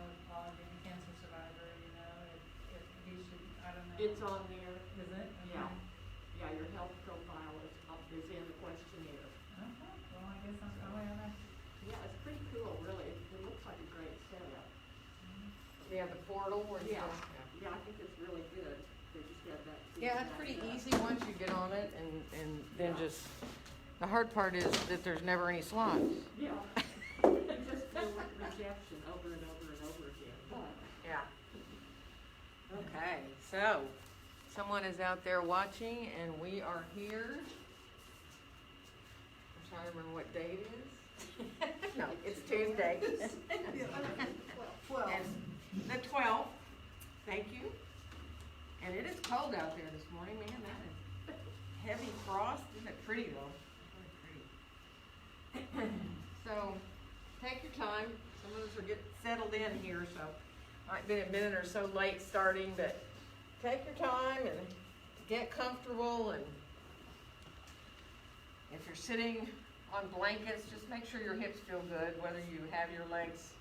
with Paul being a cancer survivor, you know, if he should, I don't know. It's on there. Is it? Okay. Yeah. Yeah, your health profile is in the questionnaire. Okay, well, I guess I'm probably on that. Yeah, it's pretty cool, really. It looks like a great setup. Yeah, the portal where you Yeah, go. yeah, I think it's really good. They just have that. Yeah, it's pretty easy once you get on it, and then just, the hard part is that there's never any slots. Yeah. And just feel like rejection over and over and over again. Yeah. Okay, so, someone is out there watching, and we are here. I'm trying to remember what day it is. No, it's Tuesday. And the 12th. Thank you. And it is cold out there this morning, man. That is heavy frost. Isn't it pretty though? Really pretty. So, take your time. Some of us are getting settled in here, so might be a minute or so late starting, but take your time and get comfortable. And if you're sitting on blankets, just make sure your hips feel good, whether you have your legs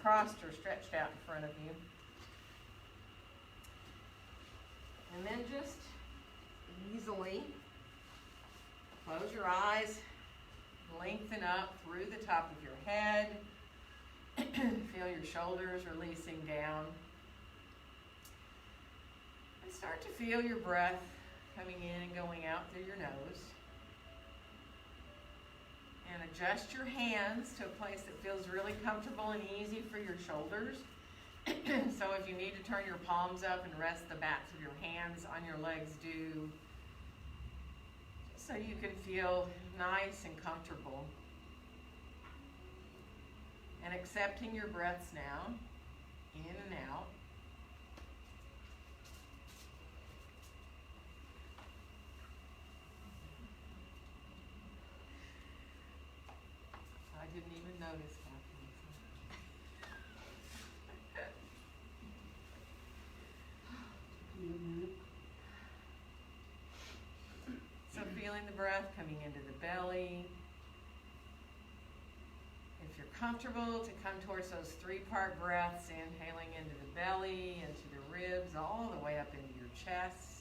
crossed or stretched out in front of you. And then just easily close your eyes, lengthen up through the top of your head. Feel your shoulders releasing down. And start to feel your breath coming in and going out through your nose. And adjust your hands to a place that feels really comfortable and easy for your shoulders. So if you need to turn your palms up and rest the backs of your hands on your legs, do, so you can feel nice and comfortable. And accepting your breaths now, in and out. I didn't even notice happening. So feeling the breath coming into the belly. If you're comfortable, to come towards those 3-part breaths, inhaling into the belly, into the ribs, all the way up into your chest.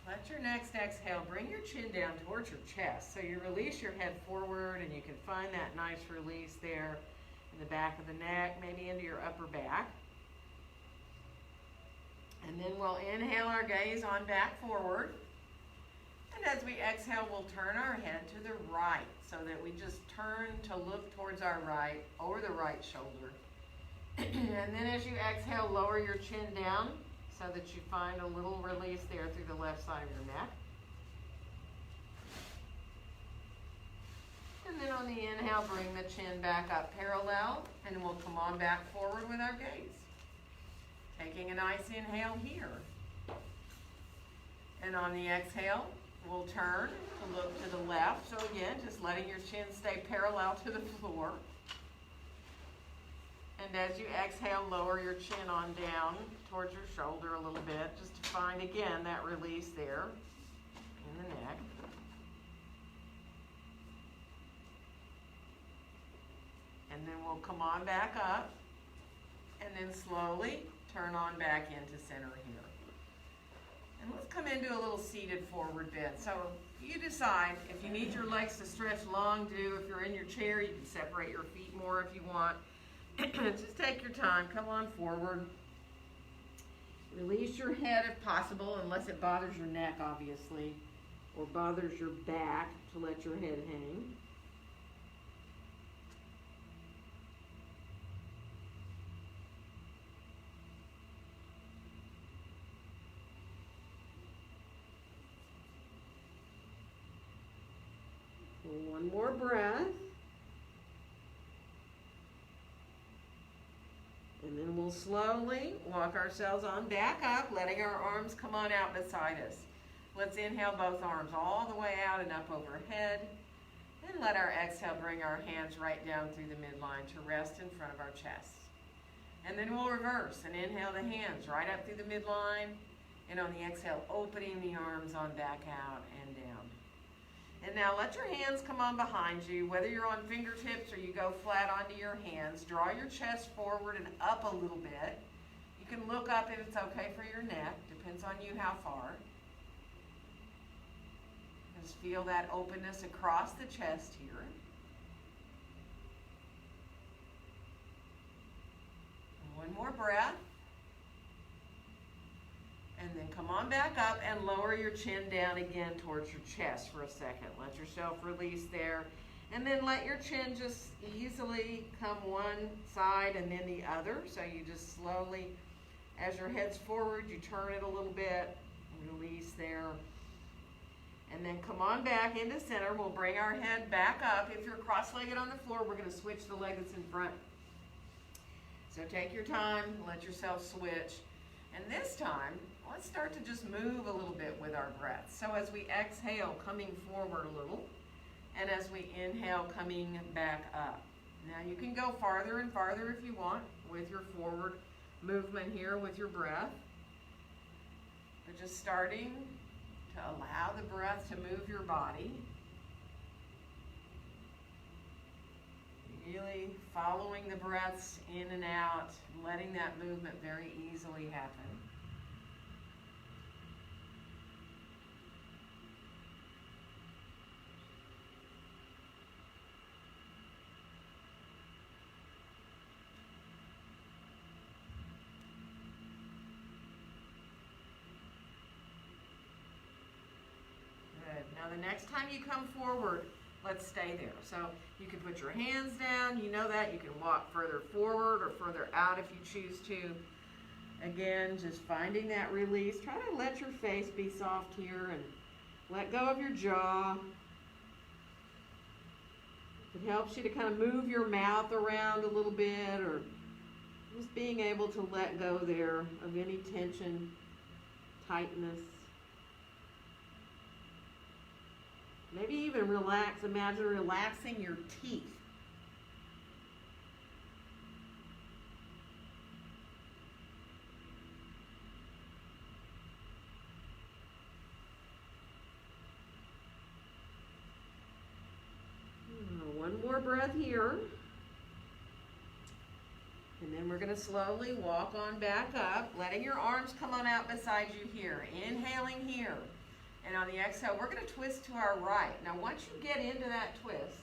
Let your next exhale, bring your chin down towards your chest. So you release your head forward, and you can find that nice release there in the back of the neck, maybe into your upper back. And then we'll inhale our gaze on back forward. And as we exhale, we'll turn our head to the right, so that we just turn to look towards our right, over the right shoulder. And then as you exhale, lower your chin down, so that you find a little release there through the left side of your neck. And then on the inhale, bring the chin back up parallel, and we'll come on back forward with our gaze. Taking a nice inhale here. And on the exhale, we'll turn to look to the left. So again, just letting your chin stay parallel to the floor. And as you exhale, lower your chin on down towards your shoulder a little bit, just to find, again, that release there in the neck. And then we'll come on back up, and then slowly turn on back into center here. And let's come into a little seated forward bend. So you decide if you need your legs to stretch long, do. If you're in your chair, you can separate your feet more if you want. Just take your time, come on forward. Release your head if possible, unless it bothers your neck, obviously, or bothers your back, to let your head hang. One more breath. And then we'll slowly walk ourselves on back up, letting our arms come on out beside us. Let's inhale both arms all the way out and up overhead. And let our exhale bring our hands right down through the midline to rest in front of our chest. And then we'll reverse and inhale the hands right up through the midline. And on the exhale, opening the arms on back out and down. And now let your hands come on behind you, whether you're on fingertips or you go flat onto your hands. Draw your chest forward and up a little bit. You can look up if it's okay for your neck. Depends on you how far. Just feel that openness across the chest here. And one more breath. And then come on back up and lower your chin down again towards your chest for a second. Let yourself release there. And then let your chin just easily come one side and then the other. So you just slowly, as your head's forward, you turn it a little bit. Release there. And then come on back into center. We'll bring our head back up. If you're cross-legged on the floor, we're going to switch the leg that's in front. So take your time. Let yourself switch. And this time, let's start to just move a little bit with our breath. So as we exhale, coming forward a little. And as we inhale, coming back up. Now you can go farther and farther if you want with your forward movement here with your breath. But just starting to allow the breath to move your body. Really following the breaths in and out, letting that movement very easily happen. Now the next time you come forward, let's stay there. So you can put your hands down, you know that. You can walk further forward or further out if you choose to. Again, just finding that release. Try to let your face be soft here and let go of your jaw. It helps you to kind of move your mouth around a little bit, or just being able to let go there of any tension, tightness. Maybe even relax. Imagine relaxing your teeth. One more breath here. And then we're going to slowly walk on back up, letting your arms come on out beside you here. Inhaling here. And on the exhale, we're going to twist to our right. Now, once you get into that twist,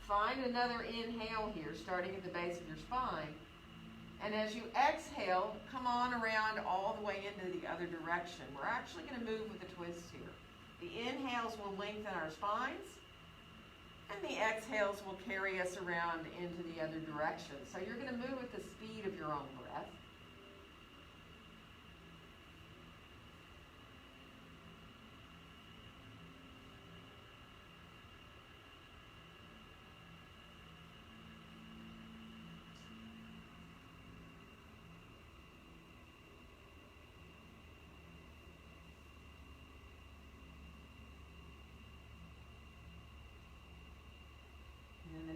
find another inhale here, starting at the base of your spine. And as you exhale, come on around all the way into the other direction. We're actually going to move with the twist here. The inhales will lengthen our spines, and the exhales will carry us around into the other direction. So you're going to move at the speed of your own breath.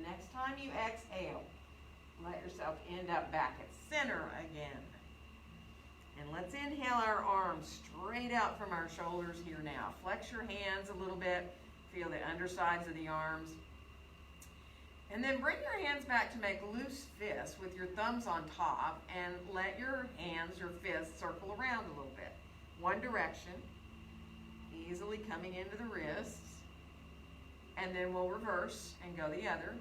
Next time you exhale, let yourself end up back at center again. And let's inhale our arms straight out from our shoulders here now. Flex your hands a little bit. Feel the undersides of the arms. And then bring your hands back to make loose fists with your thumbs on top, and let your hands, your fists, circle around a little bit. One direction, easily coming into the wrists. And then we'll reverse and go the other.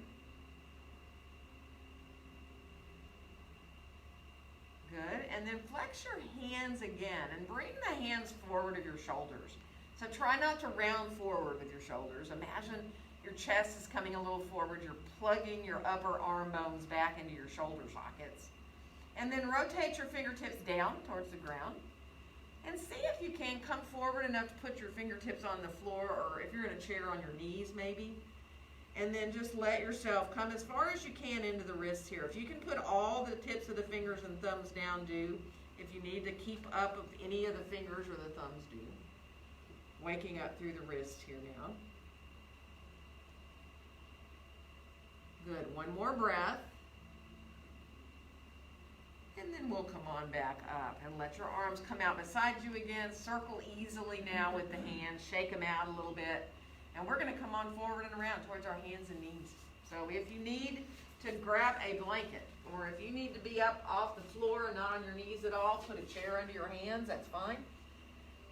Good. And then flex your hands again and bring the hands forward of your shoulders. So try not to round forward with your shoulders. Imagine your chest is coming a little forward. You're plugging your upper arm bones back into your shoulder sockets. And then rotate your fingertips down towards the ground. And see if you can come forward enough to put your fingertips on the floor, or if you're in a chair, on your knees maybe. And then just let yourself come as far as you can into the wrists here. If you can put all the tips of the fingers and thumbs down, do. If you need to keep up with any of the fingers or the thumbs, do. Waking up through the wrists here now. Good, one more breath. And then we'll come on back up and let your arms come out beside you again. Circle easily now with the hands. Shake them out a little bit. And we're going to come on forward and around towards our hands and knees. So if you need to grab a blanket, or if you need to be up off the floor and not on your knees at all, put a chair under your hands, that's fine.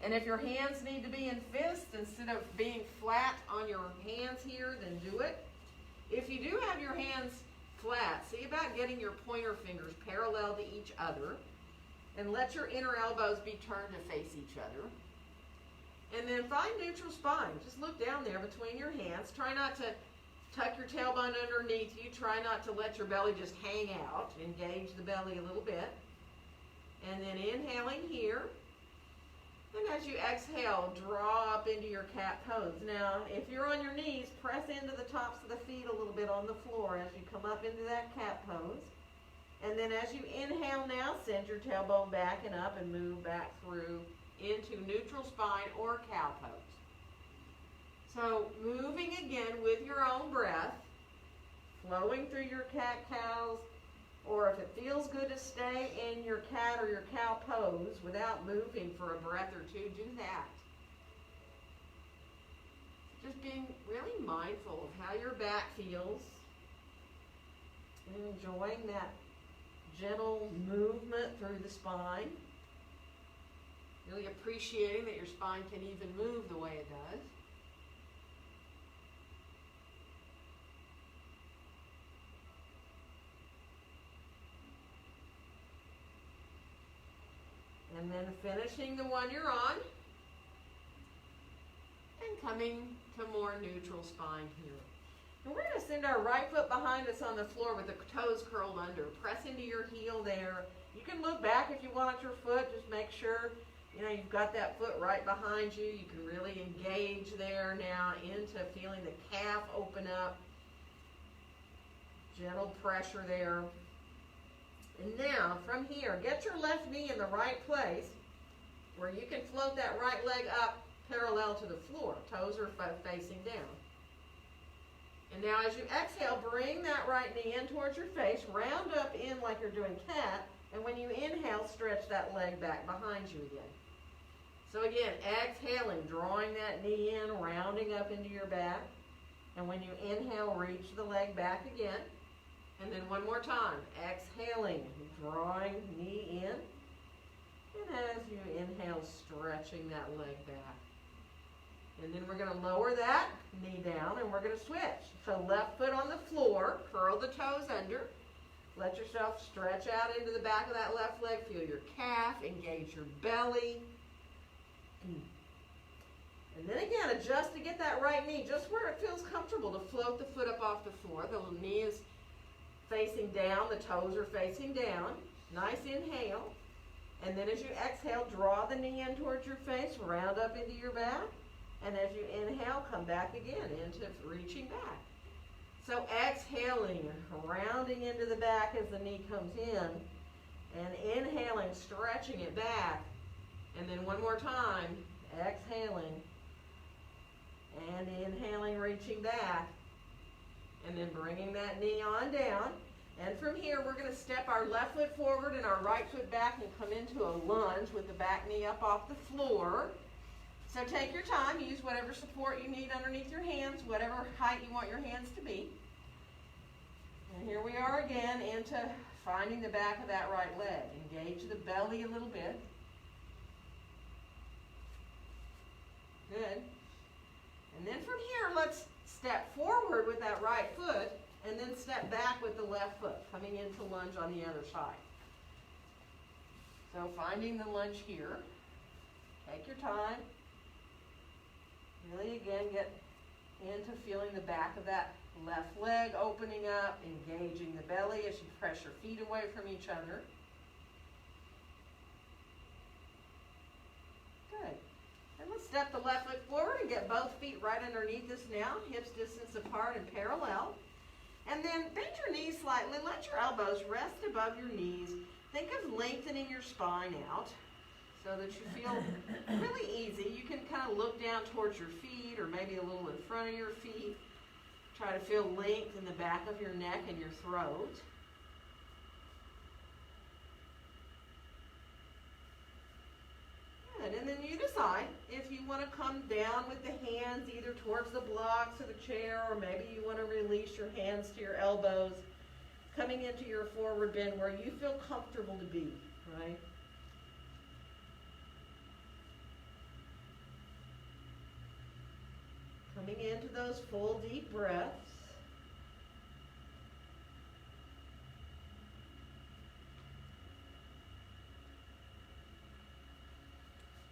And if your hands need to be in fists instead of being flat on your hands here, then do it. If you do have your hands flat, see about getting your pointer fingers parallel to each other, and let your inner elbows be turned to face each other. And then find neutral spine. Just look down there between your hands. Try not to tuck your tailbone underneath you. Try not to let your belly just hang out. Engage the belly a little bit. And then inhaling here. And as you exhale, draw up into your cat pose. Now, if you're on your knees, press into the tops of the feet a little bit on the floor as you come up into that cat pose. And then as you inhale now, send your tailbone back and up and move back through into neutral spine or cow pose. So moving again with your own breath, flowing through your cat-cows, or if it feels good to stay in your cat or your cow pose without moving for a breath or two, do that. Just being really mindful of how your back feels, and enjoying that gentle movement through the spine. Really appreciating that your spine can even move the way it does. And then finishing the one you're on. And coming to more neutral spine here. And we're going to send our right foot behind us on the floor with the toes curled under. Press into your heel there. You can look back if you want at your foot. Just make sure you've got that foot right behind you. You can really engage there now into feeling the calf open up. Gentle pressure there. And now, from here, get your left knee in the right place where you can float that right leg up parallel to the floor. Toes are facing down. And now as you exhale, bring that right knee in towards your face. Round up in like you're doing cat. And when you inhale, stretch that leg back behind you again. So again, exhaling, drawing that knee in, rounding up into your back. And when you inhale, reach the leg back again. And then one more time, exhaling, drawing knee in. And as you inhale, stretching that leg back. And then we're going to lower that knee down and we're going to switch. So left foot on the floor, curl the toes under. Let yourself stretch out into the back of that left leg. Feel your calf, engage your belly. And then again, adjust to get that right knee just where it feels comfortable to float the foot up off the floor. The knee is facing down, the toes are facing down. Nice inhale. And then as you exhale, draw the knee in towards your face, round up into your back. And as you inhale, come back again into reaching back. So exhaling, rounding into the back as the knee comes in. And inhaling, stretching it back. And then one more time, exhaling. And inhaling, reaching back. And then bringing that knee on down. And from here, we're going to step our left foot forward and our right foot back and come into a lunge with the back knee up off the floor. So take your time. Use whatever support you need underneath your hands, whatever height you want your hands to be. And here we are again into finding the back of that right leg. Engage the belly a little bit. Good. And then from here, let's step forward with that right foot and then step back with the left foot, coming into lunge on the other side. So finding the lunge here. Take your time. Really, again, get into feeling the back of that left leg opening up, engaging the belly as you press your feet away from each other. Good. And let's step the left foot forward and get both feet right underneath us now, hips distance apart and parallel. And then bend your knees slightly. Let your elbows rest above your knees. Think of lengthening your spine out so that you feel really easy. You can kind of look down towards your feet or maybe a little in front of your feet. Try to feel length in the back of your neck and your throat. Good, and then you decide if you want to come down with the hands either towards the blocks of the chair, or maybe you want to release your hands to your elbows, coming into your forward bend where you feel comfortable to be, right? Coming into those full deep breaths.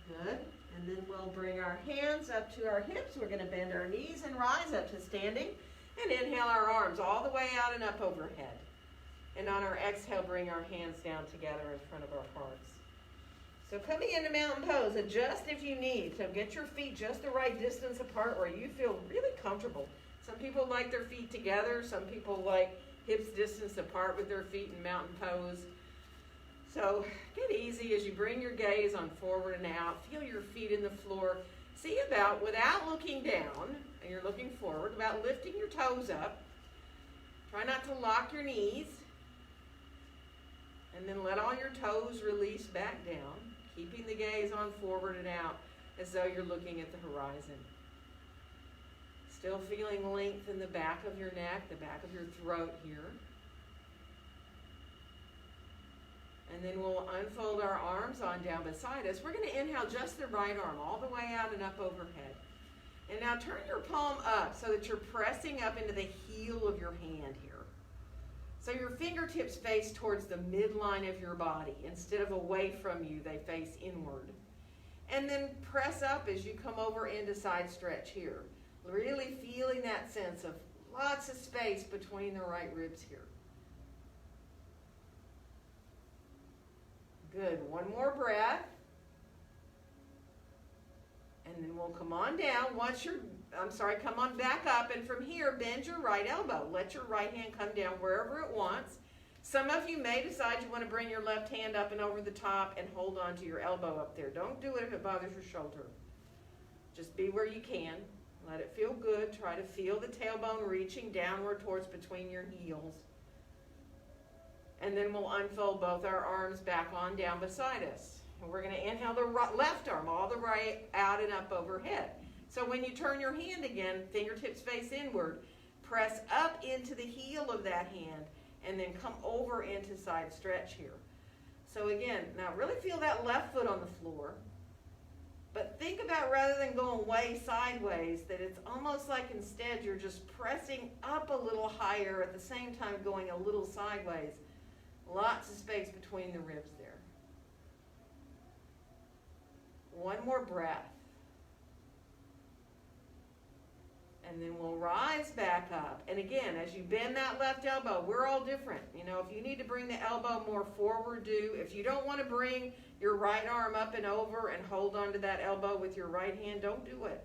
Good. And then we'll bring our hands up to our hips. We're going to bend our knees and rise up to standing. And inhale our arms all the way out and up overhead. And on our exhale, bring our hands down together in front of our hearts. So coming into mountain pose, adjust if you need. So get your feet just the right distance apart where you feel really comfortable. Some people like their feet together. Some people like hips distance apart with their feet in mountain pose. So get easy as you bring your gaze on forward and out. Feel your feet in the floor. See about, without looking down, and you're looking forward, about lifting your toes up. Try not to lock your knees. And then let all your toes release back down, keeping the gaze on forward and out as though you're looking at the horizon. Still feeling length in the back of your neck, the back of your throat here. And then we'll unfold our arms on down beside us. We're going to inhale just the right arm all the way out and up overhead. And now turn your palm up so that you're pressing up into the heel of your hand here. So your fingertips face towards the midline of your body. Instead of away from you, they face inward. And then press up as you come over into side stretch here. Really feeling that sense of lots of space between the right ribs here. Good. One more breath. And then we'll come on down. Come on back up. And from here, bend your right elbow. Let your right hand come down wherever it wants. Some of you may decide you want to bring your left hand up and over the top and hold on to your elbow up there. Don't do it if it bothers your shoulder. Just be where you can. Let it feel good. Try to feel the tailbone reaching downward towards between your heels. And then we'll unfold both our arms back on down beside us. And we're going to inhale the left arm all the way out and up overhead. So when you turn your hand again, fingertips face inward, press up into the heel of that hand, and then come over into side stretch here. So again, now really feel that left foot on the floor. But think about, rather than going way sideways, that it's almost like instead you're just pressing up a little higher at the same time going a little sideways. Lots of space between the ribs there. One more breath. And then we'll rise back up. And again, as you bend that left elbow, we're all different. You know, if you need to bring the elbow more forward, do. If you don't want to bring your right arm up and over and hold onto that elbow with your right hand, don't do it.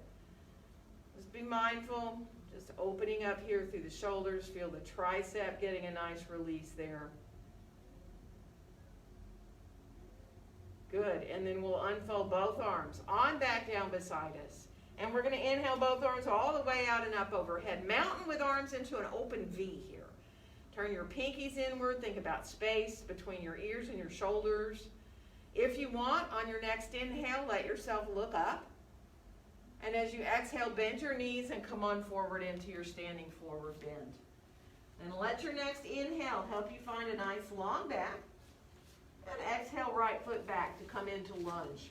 Just be mindful. Just opening up here through the shoulders. Feel the tricep getting a nice release there. Good. And then we'll unfold both arms on back down beside us. And we're going to inhale both arms all the way out and up overhead. Mountain with arms into an open V here. Turn your pinkies inward. Think about space between your ears and your shoulders. If you want, on your next inhale, let yourself look up. And as you exhale, bend your knees and come on forward into your standing forward bend. And let your next inhale help you find a nice long back. And exhale, right foot back to come into lunge.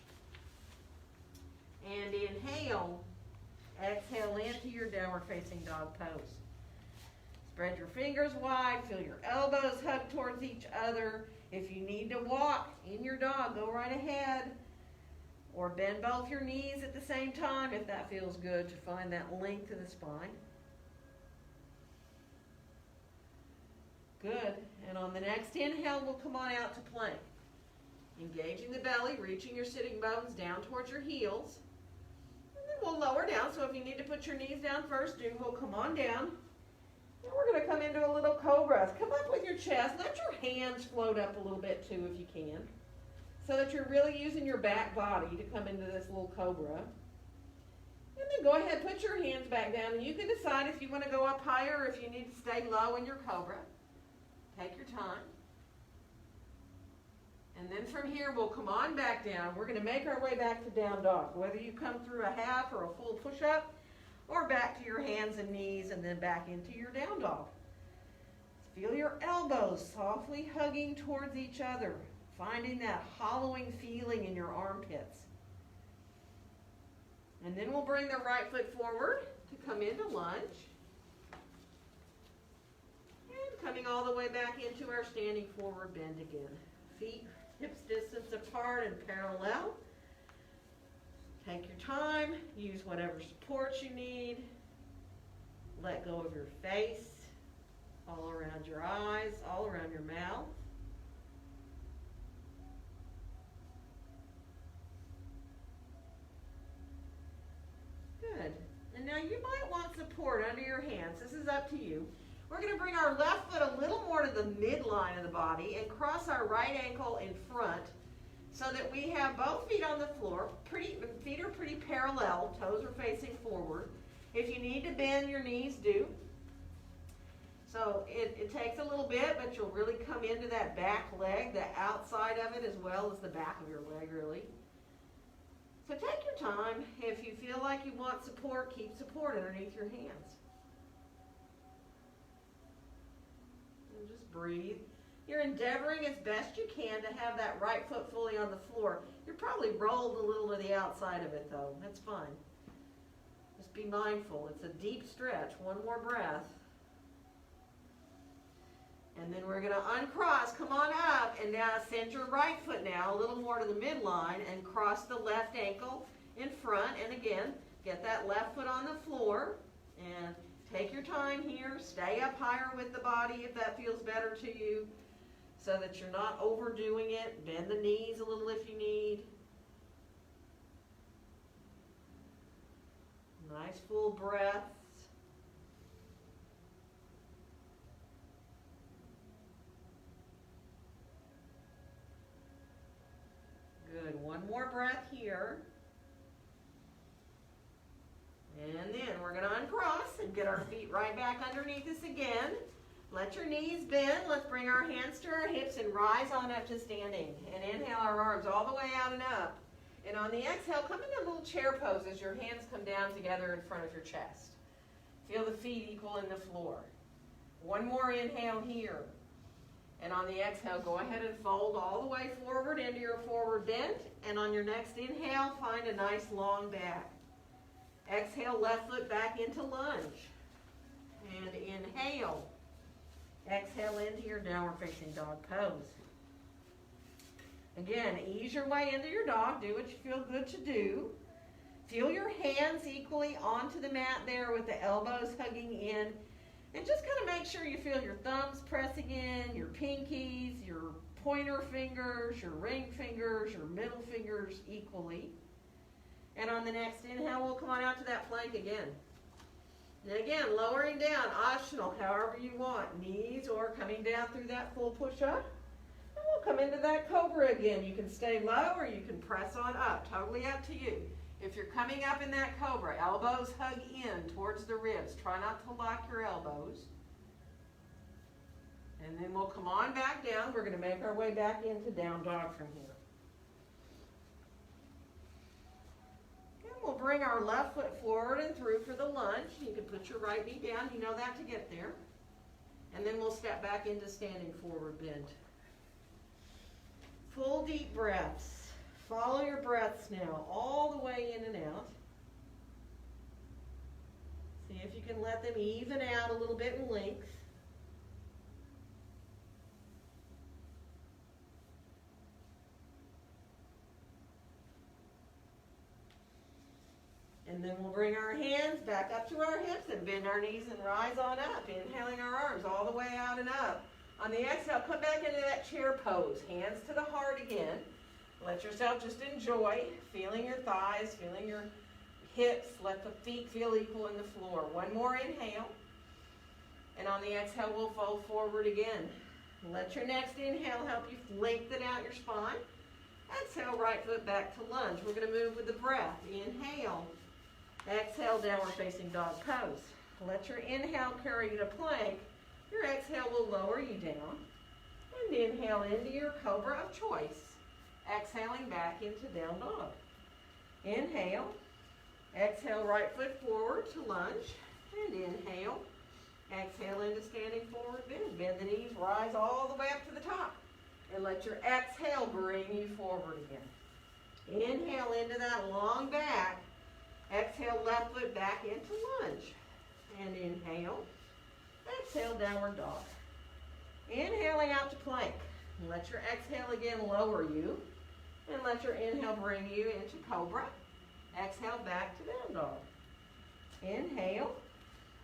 And inhale, exhale into your downward facing dog pose. Spread your fingers wide, feel your elbows hug towards each other. If you need to walk in your dog, go right ahead. Or bend both your knees at the same time if that feels good to find that length in the spine. Good. And on the next inhale, we'll come on out to plank. Engaging the belly, reaching your sitting bones down towards your heels. And then we'll lower down, so if you need to put your knees down first, we'll come on down. And we're going to come into a little cobra. Come up with your chest. Let your hands float up a little bit too if you can, so that you're really using your back body to come into this little cobra. And then go ahead, put your hands back down, and you can decide if you want to go up higher or if you need to stay low in your cobra. Take your time. And then from here, we'll come on back down. We're going to make our way back to down dog. Whether you come through a half or a full push-up, or back to your hands and knees, and then back into your down dog. Feel your elbows softly hugging towards each other, finding that hollowing feeling in your armpits. And then we'll bring the right foot forward to come into lunge. And coming all the way back into our standing forward bend again. Feet hips distance apart and parallel. Take your time, use whatever support you need. Let go of your face, all around your eyes, all around your mouth. Good. And now you might want support under your hands. This is up to you. We're going to bring our left foot a little more to the midline of the body and cross our right ankle in front so that we have both feet on the floor. Feet are pretty parallel. Toes are facing forward. If you need to bend your knees, do. So it takes a little bit, but you'll really come into that back leg, the outside of it as well as the back of your leg, really. So take your time. If you feel like you want support, keep support underneath your hands. And just breathe. You're endeavoring as best you can to have that right foot fully on the floor. You're probably rolled a little to the outside of it, though. That's fine. Just be mindful. It's a deep stretch. One more breath. And then we're going to uncross. Come on up and now send your right foot now a little more to the midline and cross the left ankle in front. And again, get that left foot on the floor and take your time here. Stay up higher with the body if that feels better to you so that you're not overdoing it. Bend the knees a little if you need. Nice full breath. Good. One more breath here. And then we're going to uncross and get our feet right back underneath us again. Let your knees bend. Let's bring our hands to our hips and rise on up to standing. And inhale our arms all the way out and up. And on the exhale, come into a little chair pose as your hands come down together in front of your chest. Feel the feet equal in the floor. One more inhale here. And on the exhale, go ahead and fold all the way forward into your forward bend. And on your next inhale, find a nice long back. Exhale, left foot back into lunge. And inhale. Exhale into your downward facing dog pose. Again, ease your way into your dog. Do what you feel good to do. Feel your hands equally onto the mat there with the elbows hugging in. And just kind of make sure you feel your thumbs pressing in, your pinkies, your pointer fingers, your ring fingers, your middle fingers equally. And on the next inhale, we'll come on out to that plank again. And again, lowering down, optional, however you want. Knees or coming down through that full push-up. And we'll come into that cobra again. You can stay low or you can press on up. Totally up to you. If you're coming up in that cobra, elbows hug in towards the ribs. Try not to lock your elbows. And then we'll come on back down. We're going to make our way back into down dog from here. And we'll bring our left foot forward and through for the lunge. You can put your right knee down. You know that to get there. And then we'll step back into standing forward bend. Full deep breaths. Follow your breaths now, all the way in and out. See if you can let them even out a little bit in length. And then we'll bring our hands back up to our hips and bend our knees and rise on up, inhaling our arms all the way out and up. On the exhale, come back into that chair pose. Hands to the heart again. Let yourself just enjoy feeling your thighs, feeling your hips. Let the feet feel equal in the floor. One more inhale. And on the exhale, we'll fold forward again. Let your next inhale help you lengthen out your spine. Exhale, right foot back to lunge. We're going to move with the breath. Inhale. Exhale, downward facing dog pose. Let your inhale carry you to plank. Your exhale will lower you down. And inhale into your cobra of choice. Exhaling back into down dog. Inhale. Exhale, right foot forward to lunge. And inhale. Exhale into standing forward bend. Bend the knees, rise all the way up to the top. And let your exhale bring you forward again. Inhale into that long back. Exhale, left foot back into lunge. And inhale. Exhale, downward dog. Inhaling out to plank. And let your exhale again lower you. And let your inhale bring you into cobra. Exhale, back to down dog. Inhale.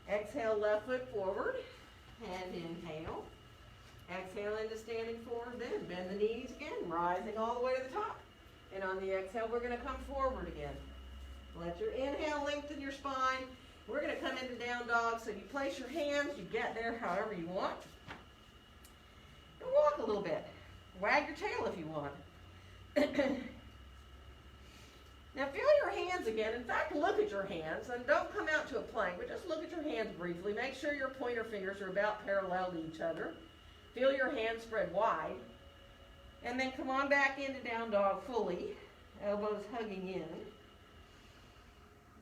Exhale, left foot forward. And inhale. Exhale into standing forward bend. Bend the knees again, rising all the way to the top. And on the exhale, we're going to come forward again. Let your inhale lengthen your spine. We're going to come into down dog. So you place your hands, you get there however you want. And walk a little bit. Wag your tail if you want. Now feel your hands again. In fact, look at your hands. And don't come out to a plank, but just look at your hands briefly. Make sure your pointer fingers are about parallel to each other. Feel your hands spread wide. And then come on back into down dog fully. Elbows hugging in.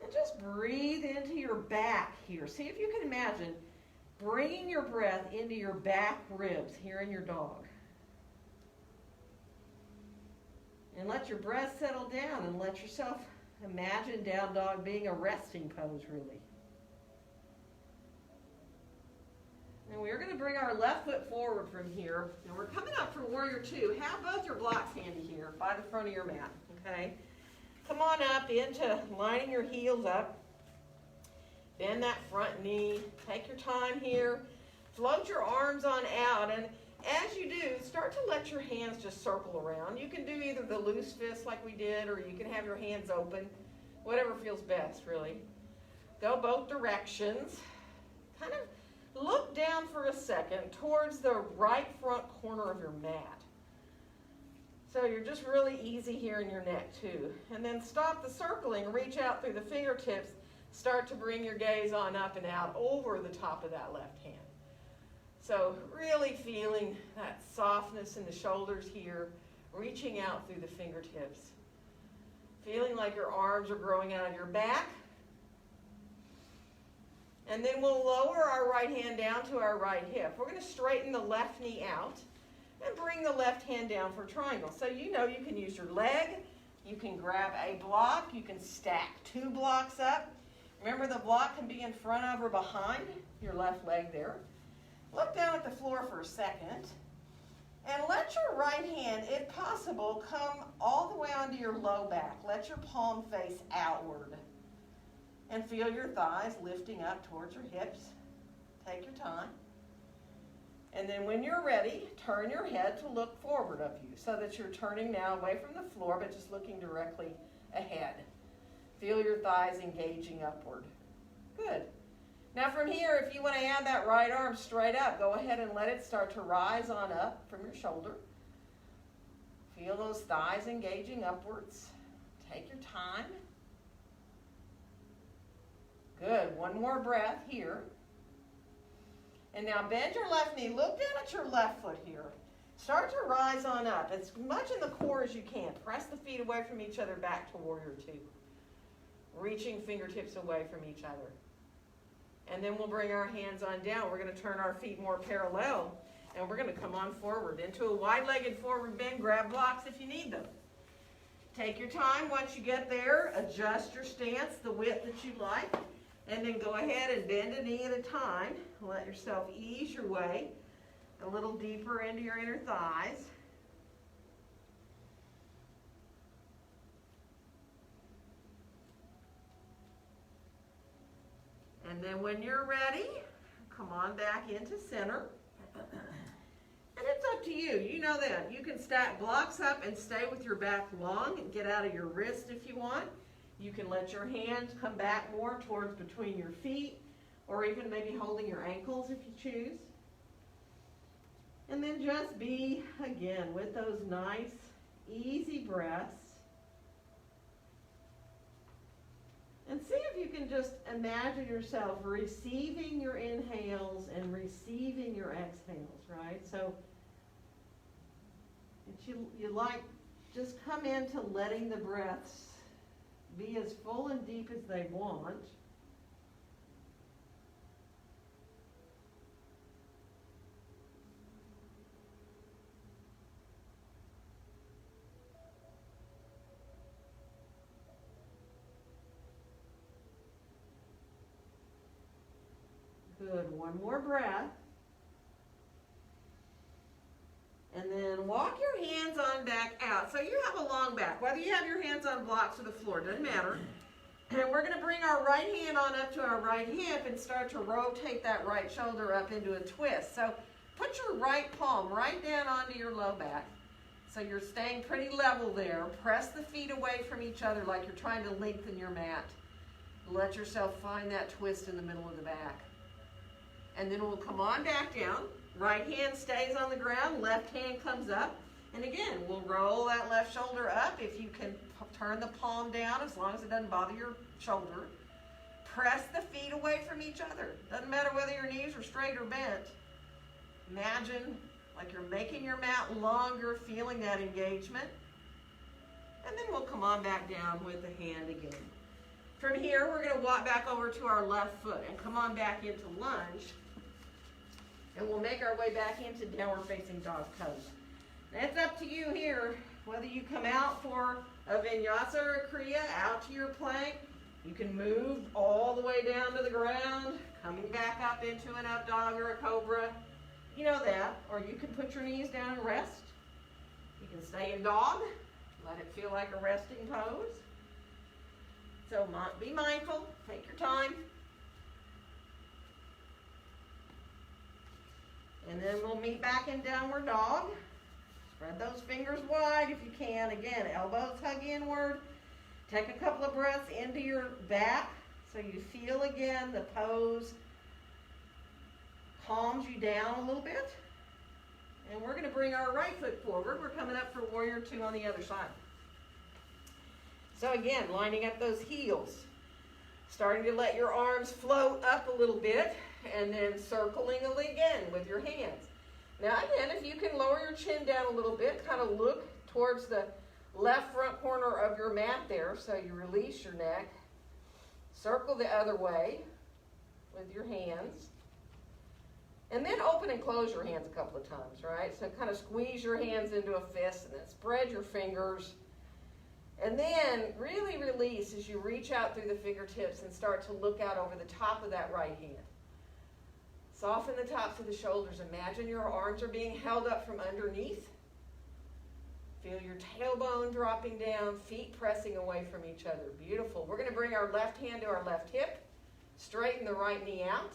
And just breathe into your back here. See if you can imagine bringing your breath into your back ribs here in your dog. And let your breath settle down and let yourself imagine down dog being a resting pose, really. And we're going to bring our left foot forward from here. And we're coming up for warrior two. Have both your blocks handy here by the front of your mat, okay? Come on up into lining your heels up. Bend that front knee. Take your time here. Float your arms on out. And as you do, start to let your hands just circle around. You can do either the loose fist like we did, or you can have your hands open. Whatever feels best, really. Go both directions. Kind of look down for a second towards the right front corner of your mat. So you're just really easy here in your neck too. And then stop the circling, reach out through the fingertips, start to bring your gaze on up and out over the top of that left hand. So really feeling that softness in the shoulders here, reaching out through the fingertips. Feeling like your arms are growing out of your back. And then we'll lower our right hand down to our right hip. We're going to straighten the left knee out and bring the left hand down for triangle. So you know you can use your leg, you can grab a block, you can stack two blocks up. Remember, the block can be in front of or behind your left leg there. Look down at the floor for a second and let your right hand, if possible, come all the way onto your low back. Let your palm face outward and feel your thighs lifting up towards your hips. Take your time. And then when you're ready, turn your head to look forward of you so that you're turning now away from the floor but just looking directly ahead. Feel your thighs engaging upward. Good. Now from here, if you want to add that right arm straight up, go ahead and let it start to rise on up from your shoulder. Feel those thighs engaging upwards. Take your time. Good. One more breath here. And now bend your left knee. Look down at your left foot here. Start to rise on up as much in the core as you can. Press the feet away from each other back to warrior two. Reaching fingertips away from each other. And then we'll bring our hands on down. We're going to turn our feet more parallel. And we're going to come on forward into a wide-legged forward bend. Grab blocks if you need them. Take your time. Once you get there, adjust your stance, the width that you like. And then go ahead and bend a knee at a time. Let yourself ease your way a little deeper into your inner thighs. And then when you're ready, come on back into center. And it's up to you. You know that. You can stack blocks up and stay with your back long and get out of your wrist if you want. You can let your hands come back more towards between your feet, or even maybe holding your ankles if you choose. And then just be, again, with those nice, easy breaths. And see if you can just imagine yourself receiving your inhales and receiving your exhales, right? So you like, just come into letting the breaths be as full and deep as they want. Good, one more breath. And then walk your hands on back out. So you have a long back, whether you have your hands on blocks or the floor, doesn't matter. And we're going to bring our right hand on up to our right hip and start to rotate that right shoulder up into a twist. So put your right palm right down onto your low back. So you're staying pretty level there. Press the feet away from each other like you're trying to lengthen your mat. Let yourself find that twist in the middle of the back. And then we'll come on back down. Right hand stays on the ground, left hand comes up. And again, we'll roll that left shoulder up. If you can turn the palm down, as long as it doesn't bother your shoulder. Press the feet away from each other. Doesn't matter whether your knees are straight or bent. Imagine like you're making your mat longer, feeling that engagement. And then we'll come on back down with the hand again. From here, we're going to walk back over to our left foot and come on back into lunge. And we'll make our way back into downward facing dog pose. Now it's up to you here, whether you come out for a vinyasa or a kriya, out to your plank. You can move all the way down to the ground, coming back up into an up dog or a cobra. You know that. Or you can put your knees down and rest. You can stay in dog, let it feel like a resting pose. So be mindful, take your time. And then we'll meet back in downward dog. Spread those fingers wide if you can. Again, elbows hug inward. Take a couple of breaths into your back so you feel again the pose calms you down a little bit. And we're going to bring our right foot forward. We're coming up for warrior two on the other side. So again, lining up those heels. Starting to let your arms float up a little bit. And then circling again with your hands. Now again, if you can lower your chin down a little bit, kind of look towards the left front corner of your mat there, so you release your neck. Circle the other way with your hands. And then open and close your hands a couple of times, right? So kind of squeeze your hands into a fist and then spread your fingers. And then really release as you reach out through the fingertips and start to look out over the top of that right hand. Soften the tops of the shoulders. Imagine your arms are being held up from underneath. Feel your tailbone dropping down, feet pressing away from each other. Beautiful. We're going to bring our left hand to our left hip, straighten the right knee out,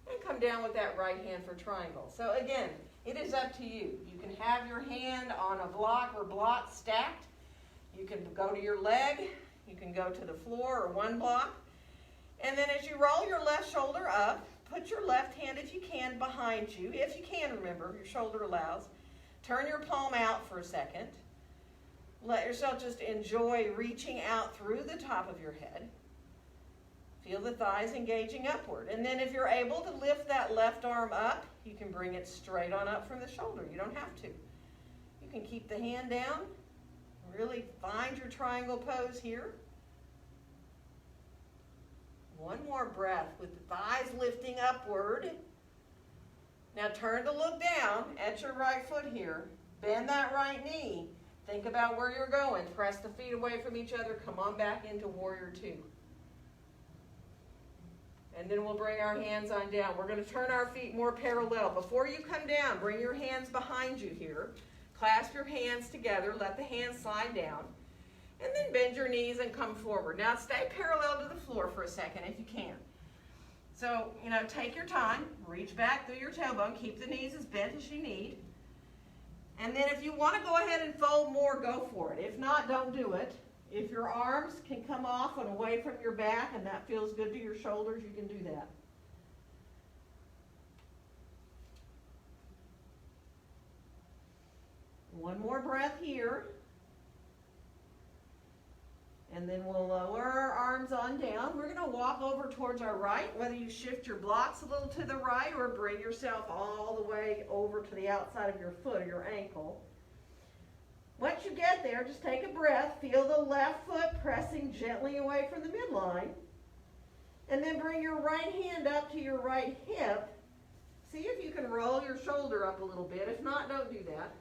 and come down with that right hand for triangle. So again, it is up to you. You can have your hand on a block or blocks stacked. You can go to your leg. You can go to the floor or one block. And then as you roll your left shoulder up, put your left hand, if you can, behind you. If you can, remember, your shoulder allows. Turn your palm out for a second. Let yourself just enjoy reaching out through the top of your head. Feel the thighs engaging upward. And then if you're able to lift that left arm up, you can bring it straight on up from the shoulder. You don't have to. You can keep the hand down. Really find your triangle pose here. One more breath with the thighs lifting upward. Now turn to look down at your right foot here. Bend that right knee. Think about where you're going. Press the feet away from each other. Come on back into warrior two. And then we'll bring our hands on down. We're going to turn our feet more parallel. Before you come down, bring your hands behind you here. Clasp your hands together. Let the hands slide down. And then bend your knees and come forward. Now stay parallel to the floor for a second if you can. So, take your time. Reach back through your tailbone. Keep the knees as bent as you need. And then if you want to go ahead and fold more, go for it. If not, don't do it. If your arms can come off and away from your back and that feels good to your shoulders, you can do that. One more breath here. And then we'll lower our arms on on down. We're gonna walk over towards our right, whether you shift your blocks a little to the right or bring yourself all the way over to the outside of your foot or your ankle. Once you get there, just take a breath. Feel the left foot pressing gently away from the midline. And then bring your right hand up to your right hip. See if you can roll your shoulder up a little bit. If not, don't do that.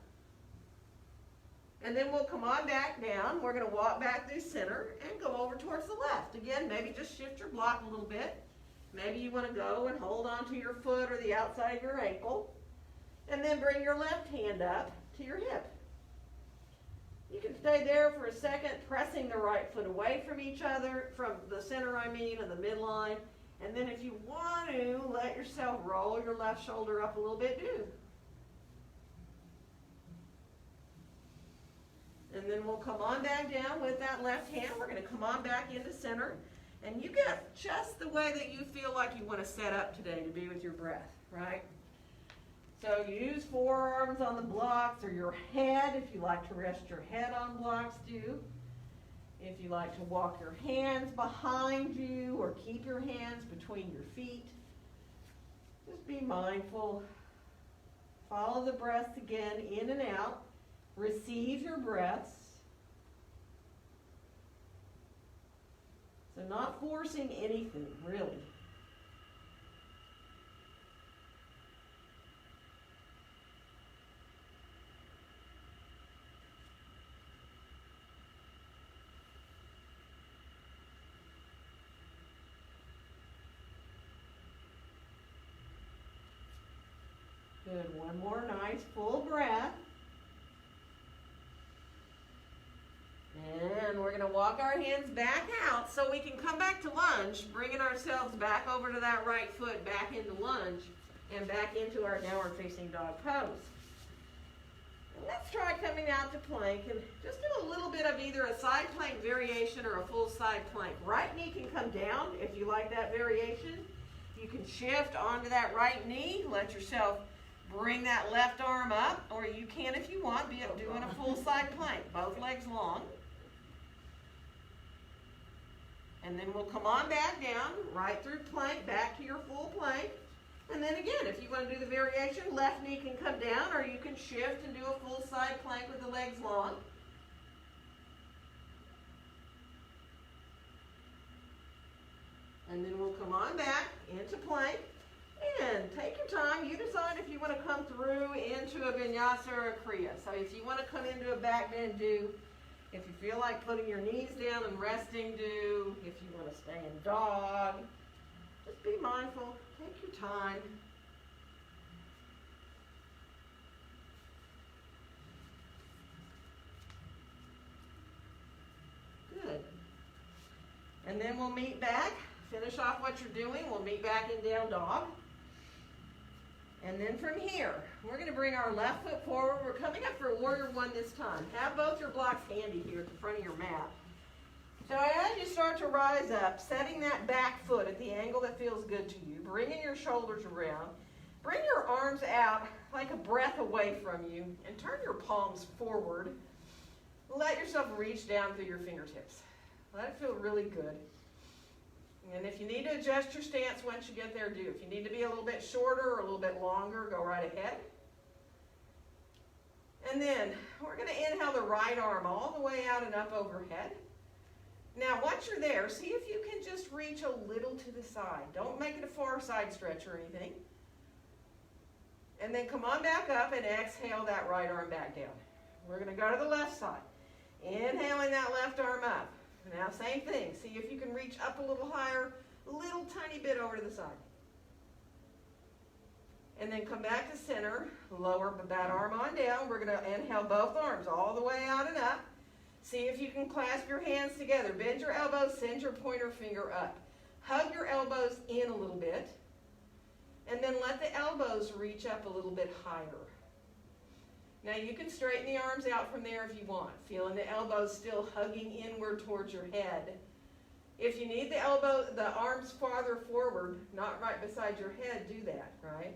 And then we'll come on back down. We're going to walk back through center and go over towards the left. Again, maybe just shift your block a little bit. Maybe you want to go and hold on to your foot or the outside of your ankle. And then bring your left hand up to your hip. You can stay there for a second, pressing the right foot away from each other, from the center and the midline. And then if you want to, let yourself roll your left shoulder up a little bit, do. And then we'll come on back down with that left hand. We're going to come on back into center. And you get just the way that you feel like you want to set up today to be with your breath, right? So use forearms on the blocks or your head. If you like to rest your head on blocks, do. If you like to walk your hands behind you or keep your hands between your feet, just be mindful. Follow the breaths again, in and out. Receive your breaths. So not forcing anything, really. Good. One more nice full breath. And we're going to walk our hands back out so we can come back to lunge, bringing ourselves back over to that right foot, back into lunge, and back into our downward facing dog pose. And let's try coming out to plank and just do a little bit of either a side plank variation or a full side plank. Right knee can come down if you like that variation. You can shift onto that right knee, let yourself bring that left arm up, or you can, if you want, be doing a full side plank, both legs long. And then we'll come on back down, right through plank, back to your full plank. And then again, if you want to do the variation, left knee can come down, or you can shift and do a full side plank with the legs long. And then we'll come on back into plank. And take your time. You decide if you want to come through into a vinyasa or a kriya. So if you want to come into a back bend, do. If you feel like putting your knees down and resting, do. If you want to stay in dog, just be mindful. Take your time. Good. And then we'll meet back. Finish off what you're doing. We'll meet back in down dog. And then from here, we're going to bring our left foot forward. We're coming up for warrior one this time. Have both your blocks handy here at the front of your mat. So as you start to rise up, setting that back foot at the angle that feels good to you, bringing your shoulders around, bring your arms out like a breath away from you, and turn your palms forward. Let yourself reach down through your fingertips. Let it feel really good. And if you need to adjust your stance once you get there, do. If you need to be a little bit shorter or a little bit longer, go right ahead. And then we're going to inhale the right arm all the way out and up overhead. Now, once you're there, see if you can just reach a little to the side. Don't make it a far side stretch or anything. And then come on back up and exhale that right arm back down. We're going to go to the left side. Inhaling that left arm up. Now, same thing. See if you can reach up a little higher, a little tiny bit over to the side. And then come back to center, lower that arm on down. We're going to inhale both arms all the way out and up. See if you can clasp your hands together. Bend your elbows, send your pointer finger up. Hug your elbows in a little bit. And then let the elbows reach up a little bit higher. Now you can straighten the arms out from there if you want, feeling the elbows still hugging inward towards your head. If you need the arms farther forward, not right beside your head, do that, right?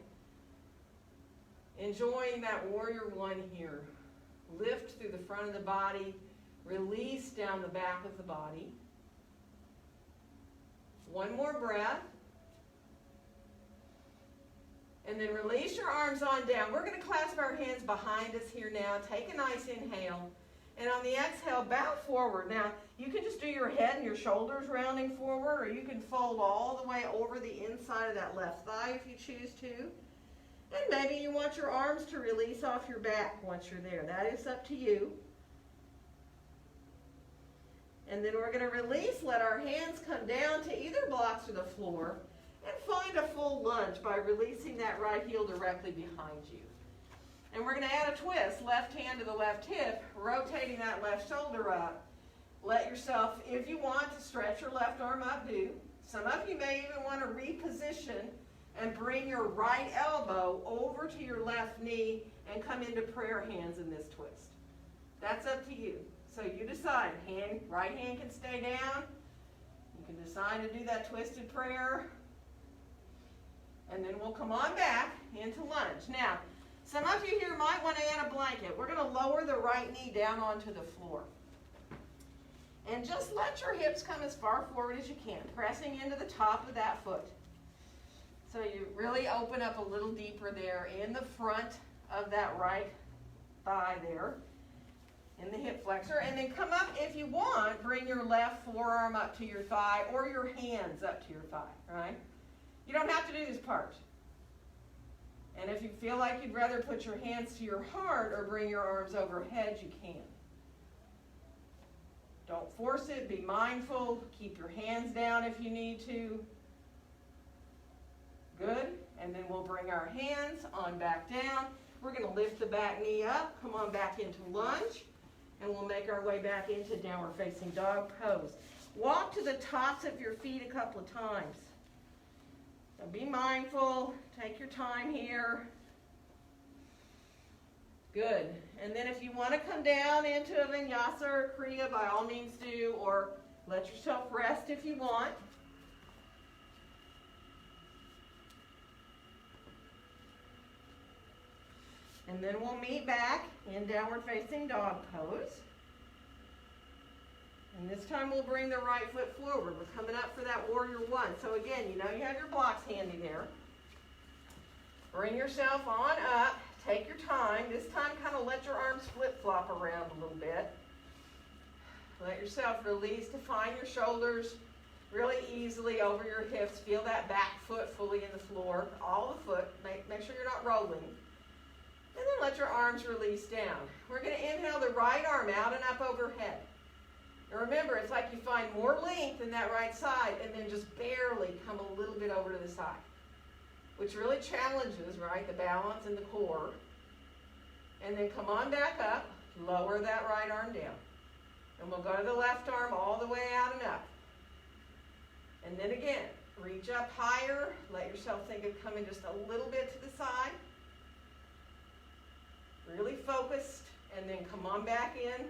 Enjoying that warrior one here. Lift through the front of the body, release down the back of the body. One more breath. And then release your arms on down. We're going to clasp our hands behind us here now. Take a nice inhale. And on the exhale, bow forward. Now, you can just do your head and your shoulders rounding forward, or you can fold all the way over the inside of that left thigh if you choose to. And maybe you want your arms to release off your back once you're there. That is up to you. And then we're going to release, let our hands come down to either blocks or the floor, and find a full lunge by releasing that right heel directly behind you. And we're going to add a twist, left hand to the left hip, rotating that left shoulder up. Let yourself, if you want to stretch your left arm up, do. Some of you may even want to reposition and bring your right elbow over to your left knee and come into prayer hands in this twist. That's up to you. So you decide. Right hand can stay down. You can decide to do that twisted prayer. And then we'll come on back into lunge. Now, some of you here might want to add a blanket. We're going to lower the right knee down onto the floor. And just let your hips come as far forward as you can, pressing into the top of that foot. So you really open up a little deeper there in the front of that right thigh there, in the hip flexor. And then come up, if you want, bring your left forearm up to your thigh or your hands up to your thigh, right? You don't have to do this part. And if you feel like you'd rather put your hands to your heart or bring your arms overhead, you can. Don't force it. Be mindful. Keep your hands down if you need to. Good. And then we'll bring our hands on back down. We're going to lift the back knee up. Come on back into lunge. And we'll make our way back into downward facing dog pose. Walk to the tops of your feet a couple of times. So be mindful. Take your time here. Good. And then if you want to come down into a vinyasa or kriya, by all means do, or let yourself rest if you want. And then we'll meet back in downward facing dog pose. And this time we'll bring the right foot forward. We're coming up for that warrior one. So again, you know you have your blocks handy there. Bring yourself on up. Take your time. This time kind of let your arms flip-flop around a little bit. Let yourself release to find your shoulders really easily over your hips. Feel that back foot fully in the floor. All the foot. Make sure you're not rolling. And then let your arms release down. We're going to inhale the right arm out and up overhead. And remember, it's like you find more length in that right side and then just barely come a little bit over to the side, which really challenges, right, the balance and the core. And then come on back up, lower that right arm down. And we'll go to the left arm all the way out and up. And then again, reach up higher. Let yourself think of coming just a little bit to the side. Really focused. And then come on back in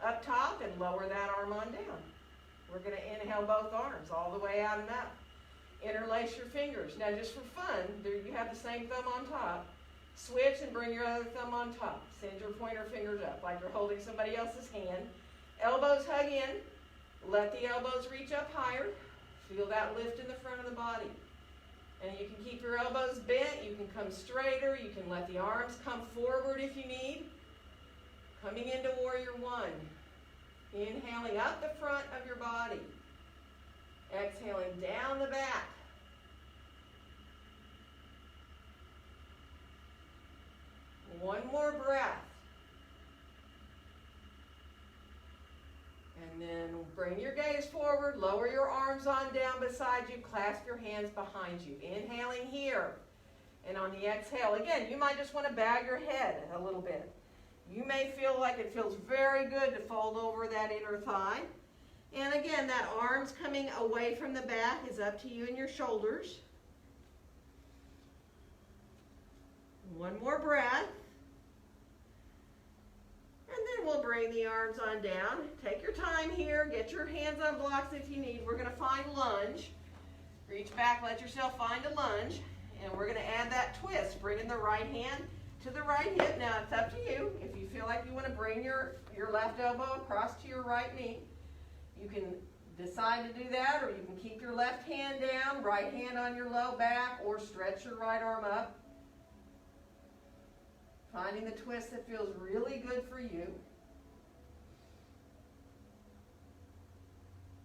up top and lower that arm on down. We're going to inhale both arms all the way out and up. Interlace your fingers. Now just for fun, there you have the same thumb on top. Switch and bring your other thumb on top. Send your pointer fingers up like you're holding somebody else's hand. Elbows hug in. Let the elbows reach up higher. Feel that lift in the front of the body. And you can keep your elbows bent. You can come straighter. You can let the arms come forward if you need. Coming into warrior one. Inhaling up the front of your body. Exhaling down the back. One more breath. And then bring your gaze forward, lower your arms on down beside you, clasp your hands behind you. Inhaling here. And on the exhale, again, you might just want to bow your head a little bit. You may feel like it feels very good to fold over that inner thigh. And again, that arms coming away from the back is up to you and your shoulders. One more breath. And then we'll bring the arms on down. Take your time here. Get your hands on blocks if you need. We're going to find lunge. Reach back, let yourself find a lunge. And we're going to add that twist. Bringing the right hand to the right hip. Now, it's up to you. If you feel like you want to bring your left elbow across to your right knee, you can decide to do that, or you can keep your left hand down, right hand on your low back, or stretch your right arm up. Finding the twist that feels really good for you.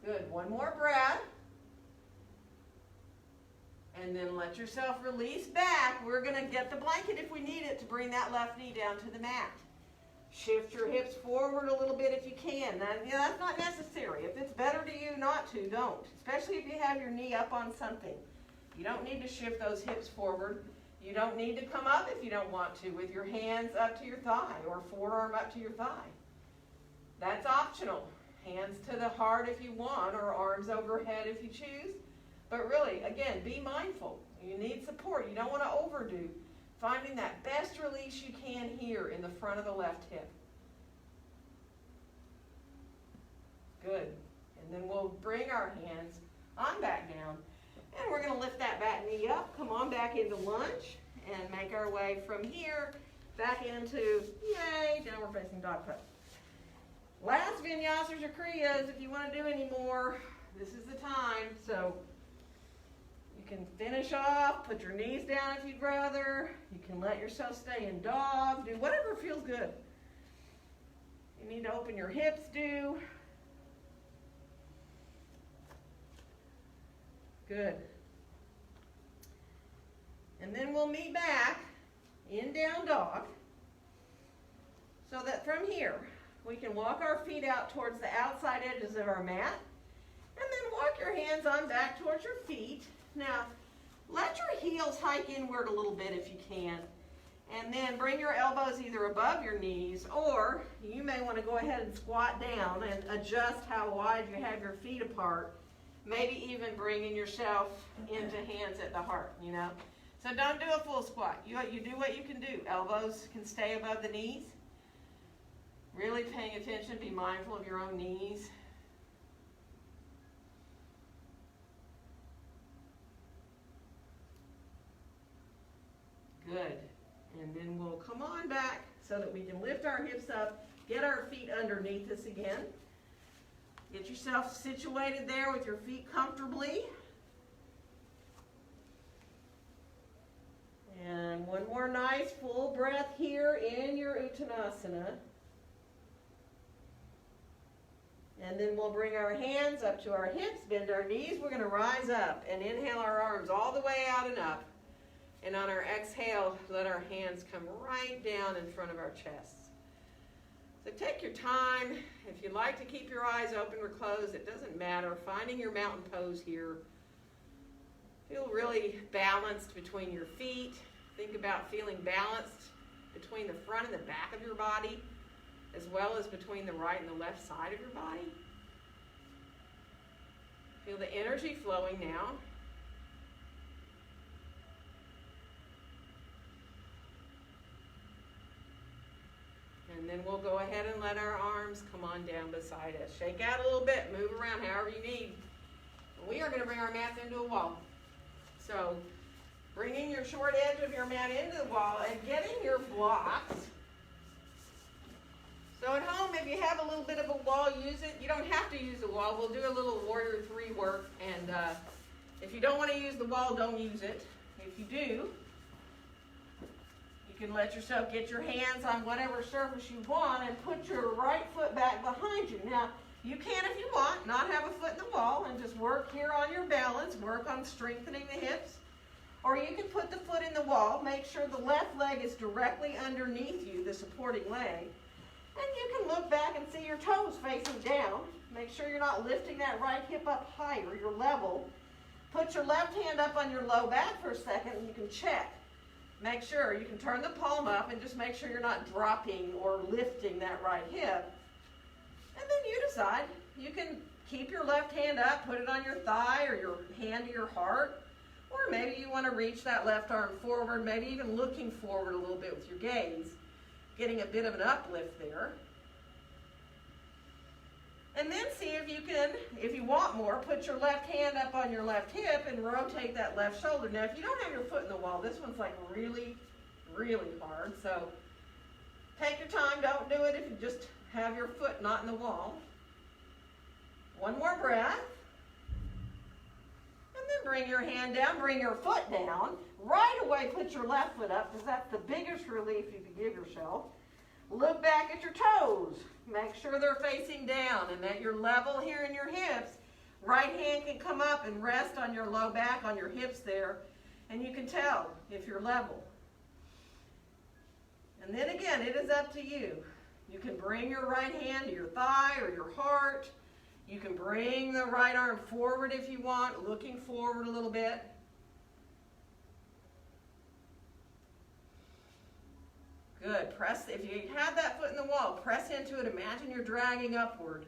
Good, one more breath. And then let yourself release back. We're going to get the blanket if we need it to bring that left knee down to the mat. Shift your hips forward a little bit if you can. Now, that's not necessary. If it's better to you not to, don't. Especially if you have your knee up on something. You don't need to shift those hips forward. You don't need to come up if you don't want to with your hands up to your thigh or forearm up to your thigh. That's optional. Hands to the heart if you want, or arms overhead if you choose. But really, again, be mindful. You need support. You don't want to overdo. Finding that best release you can here in the front of the left hip. Good. And then we'll bring our hands on back down. And we're going to lift that back knee up. Come on back into lunge. And make our way from here back into, yay, downward facing dog pose. Last vinyasas or kriyas, if you want to do any more, this is the time. So you can finish off, put your knees down if you'd rather. You can let yourself stay in dog. Do whatever feels good. You need to open your hips, do. Good. And then we'll meet back in down dog. So that from here, we can walk our feet out towards the outside edges of our mat. And then walk your hands on back towards your feet. Now, let your heels hike inward a little bit if you can. And then bring your elbows either above your knees, or you may want to go ahead and squat down and adjust how wide you have your feet apart. Maybe even bringing yourself into hands at the heart, you know. So don't do a full squat. You do what you can do. Elbows can stay above the knees. Really paying attention, be mindful of your own knees. Good. And then we'll come on back so that we can lift our hips up, get our feet underneath us again. Get yourself situated there with your feet comfortably. And one more nice full breath here in your Uttanasana. And then we'll bring our hands up to our hips, bend our knees. We're going to rise up and inhale our arms all the way out and up. And on our exhale, let our hands come right down in front of our chests. So take your time. If you'd like to keep your eyes open or closed, it doesn't matter. Finding your mountain pose here. Feel really balanced between your feet. Think about feeling balanced between the front and the back of your body, as well as between the right and the left side of your body. Feel the energy flowing now. And then we'll go ahead and let our arms come on down beside us. Shake out a little bit, move around however you need. And we are going to bring our mat into a wall. So bringing your short edge of your mat into the wall and getting your blocks. So at home, if you have a little bit of a wall, use it. You don't have to use the wall. We'll do a little Warrior 3 work. And if you don't want to use the wall, don't use it. If you do, you can let yourself get your hands on whatever surface you want and put your right foot back behind you. Now, you can, if you want, not have a foot in the wall and just work here on your balance, work on strengthening the hips. Or you can put the foot in the wall, make sure the left leg is directly underneath you, the supporting leg. And you can look back and see your toes facing down. Make sure you're not lifting that right hip up higher, you're level. Put your left hand up on your low back for a second and you can check. Make sure you can turn the palm up and just make sure you're not dropping or lifting that right hip. And then you decide. You can keep your left hand up, put it on your thigh or your hand to your heart. Or maybe you want to reach that left arm forward, maybe even looking forward a little bit with your gaze, getting a bit of an uplift there. And then see if you can, if you want more, put your left hand up on your left hip and rotate that left shoulder. Now, if you don't have your foot in the wall, this one's like really, really hard. So take your time. Don't do it if you just have your foot not in the wall. One more breath. And then bring your hand down, bring your foot down. Right away, put your left foot up because that's the biggest relief you can give yourself. Look back at your toes. Make sure they're facing down and that you're level here in your hips. Right hand can come up and rest on your low back, on your hips there, and you can tell if you're level. And then again, it is up to you. You can bring your right hand to your thigh or your heart. You can bring the right arm forward if you want, looking forward a little bit. Good. Press, if you have that foot in the wall, press into it. Imagine you're dragging upward.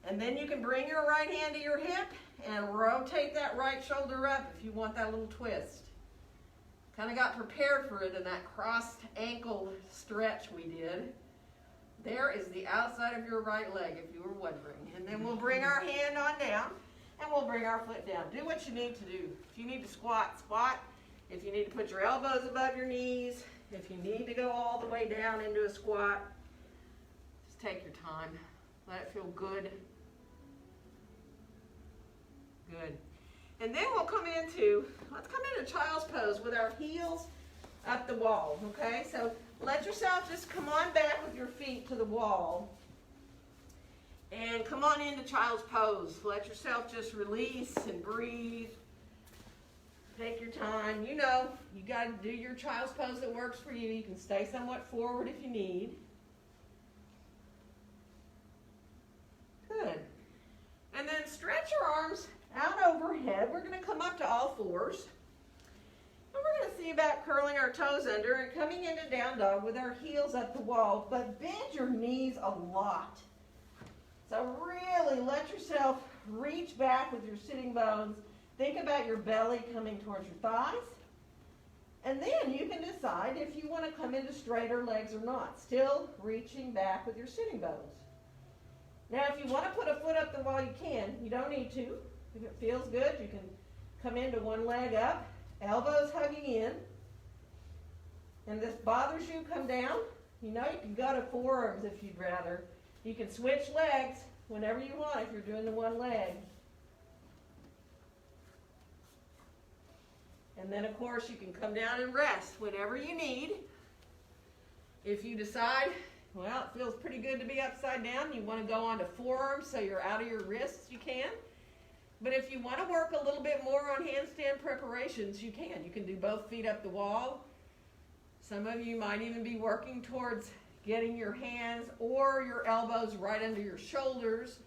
And then you can bring your right hand to your hip and rotate that right shoulder up if you want that little twist. Kind of got prepared for it in that crossed ankle stretch we did. There is the outside of your right leg, if you were wondering. And then we'll bring our hand on down, and we'll bring our foot down. Do what you need to do. If you need to squat, squat. If you need to put your elbows above your knees, if you need to go all the way down into a squat, just take your time. Let it feel good. Good. And then we'll let's come into child's pose with our heels up the wall, okay? So let yourself just come on back with your feet to the wall and come on into child's pose. Let yourself just release and breathe. Take your time. You know, you got to do your child's pose that works for you. You can stay somewhat forward if you need. Good. And then stretch your arms out overhead. We're going to come up to all fours. And we're going to see about curling our toes under and coming into down dog with our heels up the wall. But bend your knees a lot. So really let yourself reach back with your sitting bones. Think about your belly coming towards your thighs. And then you can decide if you want to come into straighter legs or not. Still reaching back with your sitting bones. Now if you want to put a foot up the wall, you can. You don't need to. If it feels good, you can come into one leg up, elbows hugging in. And this bothers you, come down. You know you can go to forearms if you'd rather. You can switch legs whenever you want if you're doing the one leg. And then, of course, you can come down and rest whenever you need. If you decide, well, it feels pretty good to be upside down, you want to go onto forearms so you're out of your wrists, you can. But if you want to work a little bit more on handstand preparations, you can. You can do both feet up the wall. Some of you might even be working towards getting your hands or your elbows right under your shoulders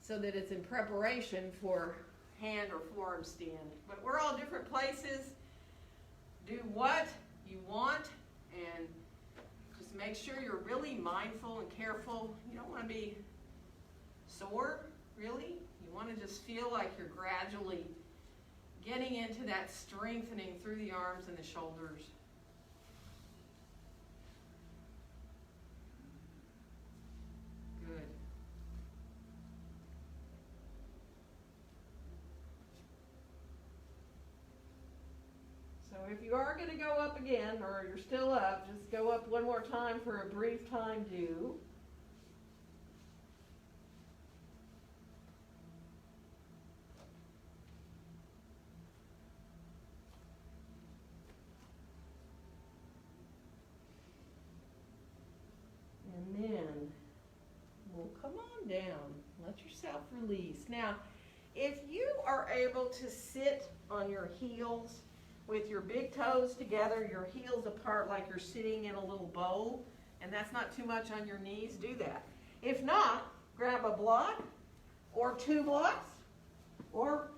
so that it's in preparation for hand or forearm stand. But we're all different places. Do what you want and just make sure you're really mindful and careful. You don't want to be sore, really. You want to just feel like you're gradually getting into that strengthening through the arms and the shoulders. Good. So if you are going to go up again, or you're still up, just go up one more time for a brief time do. And then we'll come on down. Let yourself release. Now, if you are able to sit on your heels with your big toes together, your heels apart like you're sitting in a little bowl, and that's not too much on your knees, do that. If not, grab a block or 2 blocks or,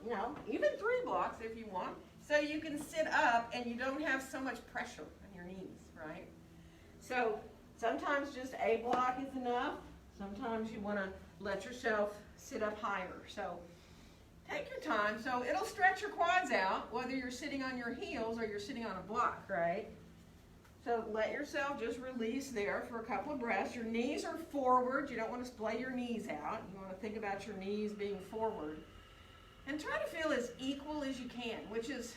even 3 blocks if you want, so you can sit up and you don't have so much pressure on your knees, right? So sometimes just a block is enough. Sometimes you want to let yourself sit up higher. So take your time. So it'll stretch your quads out, whether you're sitting on your heels or you're sitting on a block, right? So let yourself just release there for a couple of breaths. Your knees are forward. You don't want to splay your knees out. You want to think about your knees being forward. And try to feel as equal as you can, which is,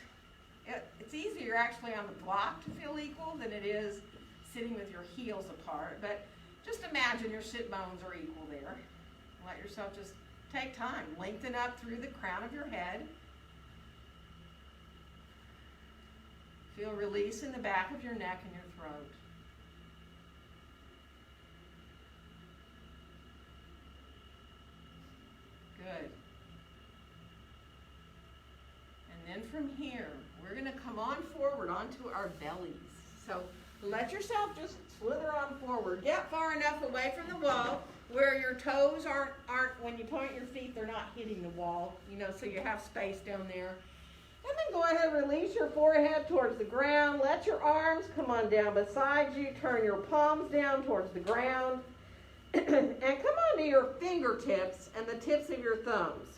it's easier actually on the block to feel equal than it is sitting with your heels apart. But just imagine your sit bones are equal there. Let yourself just take time. Lengthen up through the crown of your head. Feel release in the back of your neck and your throat. Good. And then from here, we're going to come on forward onto our bellies. So let yourself just slither on forward. Get far enough away from the wall where your toes aren't when you point your feet, they're not hitting the wall, so you have space down there. And then go ahead and release your forehead towards the ground. Let your arms come on down beside you. Turn your palms down towards the ground. And come onto your fingertips and the tips of your thumbs.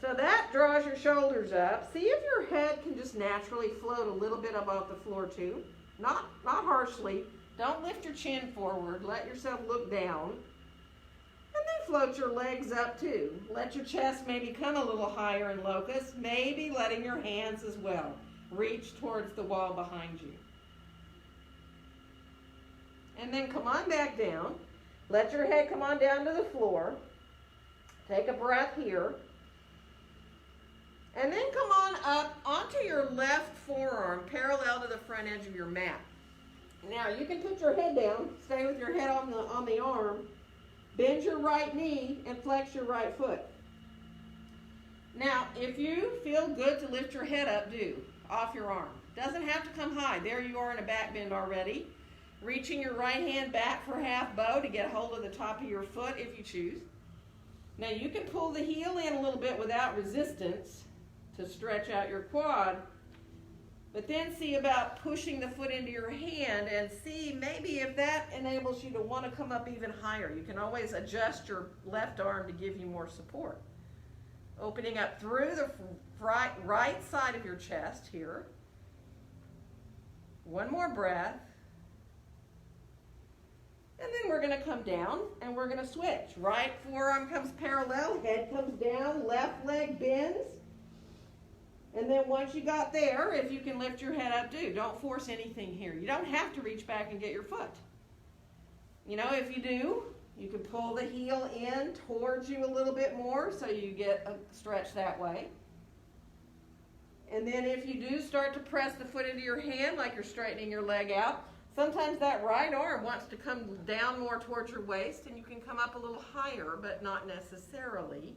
So that draws your shoulders up. See if your head can just naturally float a little bit above the floor too. Not harshly. Don't lift your chin forward. Let yourself look down. And then float your legs up too. Let your chest maybe come a little higher in locust. Maybe letting your hands as well reach towards the wall behind you. And then come on back down. Let your head come on down to the floor. Take a breath here. And then come on up onto your left forearm, parallel to the front edge of your mat. Now you can put your head down, stay with your head on the arm, bend your right knee, and flex your right foot. Now, if you feel good to lift your head up, do, off your arm. Doesn't have to come high. There you are in a back bend already. Reaching your right hand back for half bow to get hold of the top of your foot if you choose. Now you can pull the heel in a little bit without resistance to stretch out your quad, but then see about pushing the foot into your hand and see maybe if that enables you to want to come up even higher. You can always adjust your left arm to give you more support. Opening up through the right side of your chest here. One more breath. And then we're going to come down and we're going to switch. Right forearm comes parallel, head comes down, left leg bends. And then once you got there, if you can lift your head up, do. Don't force anything here. You don't have to reach back and get your foot. If you do, you can pull the heel in towards you a little bit more so you get a stretch that way. And then if you do start to press the foot into your hand like you're straightening your leg out, sometimes that right arm wants to come down more towards your waist and you can come up a little higher, but not necessarily.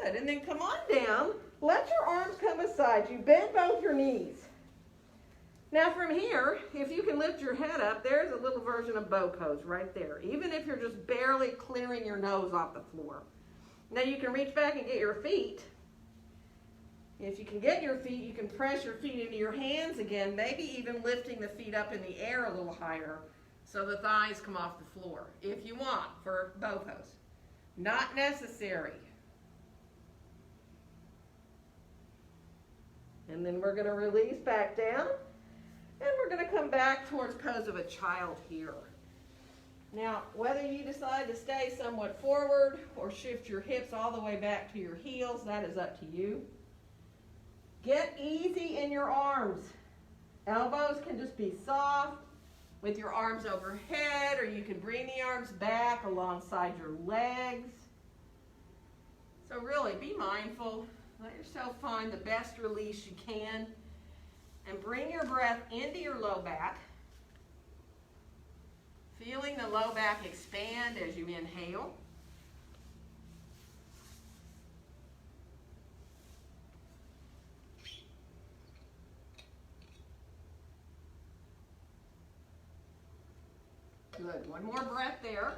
Good, and then come on down. Let your arms come beside you. Bend both your knees. Now from here, if you can lift your head up, there's a little version of bow pose right there, even if you're just barely clearing your nose off the floor. Now you can reach back and get your feet. If you can get your feet, you can press your feet into your hands again, maybe even lifting the feet up in the air a little higher so the thighs come off the floor, if you want, for bow pose. Not necessary. And then we're going to release back down, and we're going to come back towards pose of a child here. Now, whether you decide to stay somewhat forward or shift your hips all the way back to your heels, that is up to you. Get easy in your arms. Elbows can just be soft with your arms overhead, or you can bring the arms back alongside your legs. So really, be mindful. Let yourself find the best release you can, and bring your breath into your low back. Feeling the low back expand as you inhale. Good. One more breath there.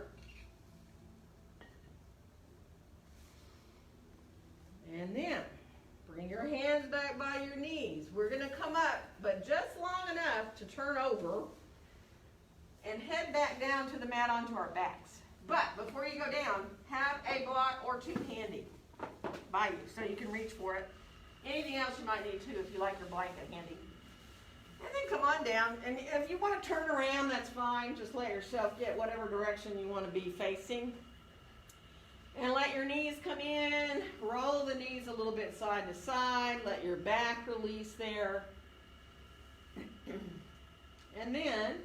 And then bring your hands back by your knees. We're going to come up, but just long enough to turn over and head back down to the mat onto our backs. But before you go down, have a block or two handy by you so you can reach for it. Anything else you might need too if you like your blanket handy. And then come on down, and if you want to turn around, that's fine. Just let yourself get whatever direction you want to be facing. And let your knees come in, roll the knees a little bit side to side, let your back release there. And then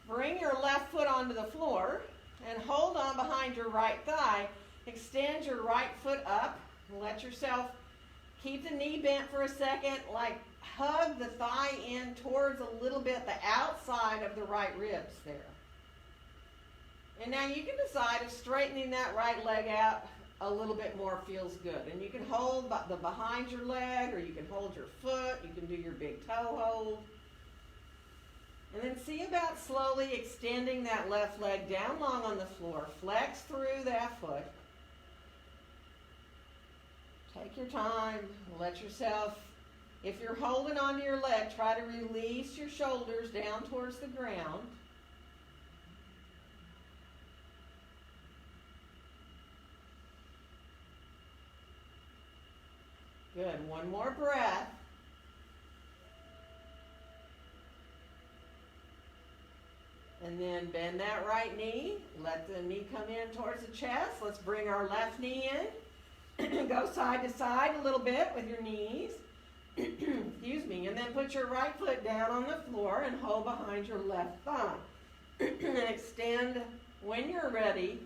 bring your left foot onto the floor and hold on behind your right thigh. Extend your right foot up. Let yourself keep the knee bent for a second, like hug the thigh in towards a little bit the outside of the right ribs there. And now you can decide if straightening that right leg out a little bit more feels good. And you can hold the behind your leg, or you can hold your foot. You can do your big toe hold. And then see about slowly extending that left leg down long on the floor. Flex through that foot. Take your time. Let yourself, if you're holding onto your leg, try to release your shoulders down towards the ground. Good. One more breath. And then bend that right knee. Let the knee come in towards the chest. Let's bring our left knee in. Go side to side a little bit with your knees. Excuse me. And then put your right foot down on the floor and hold behind your left thigh. And extend when you're ready,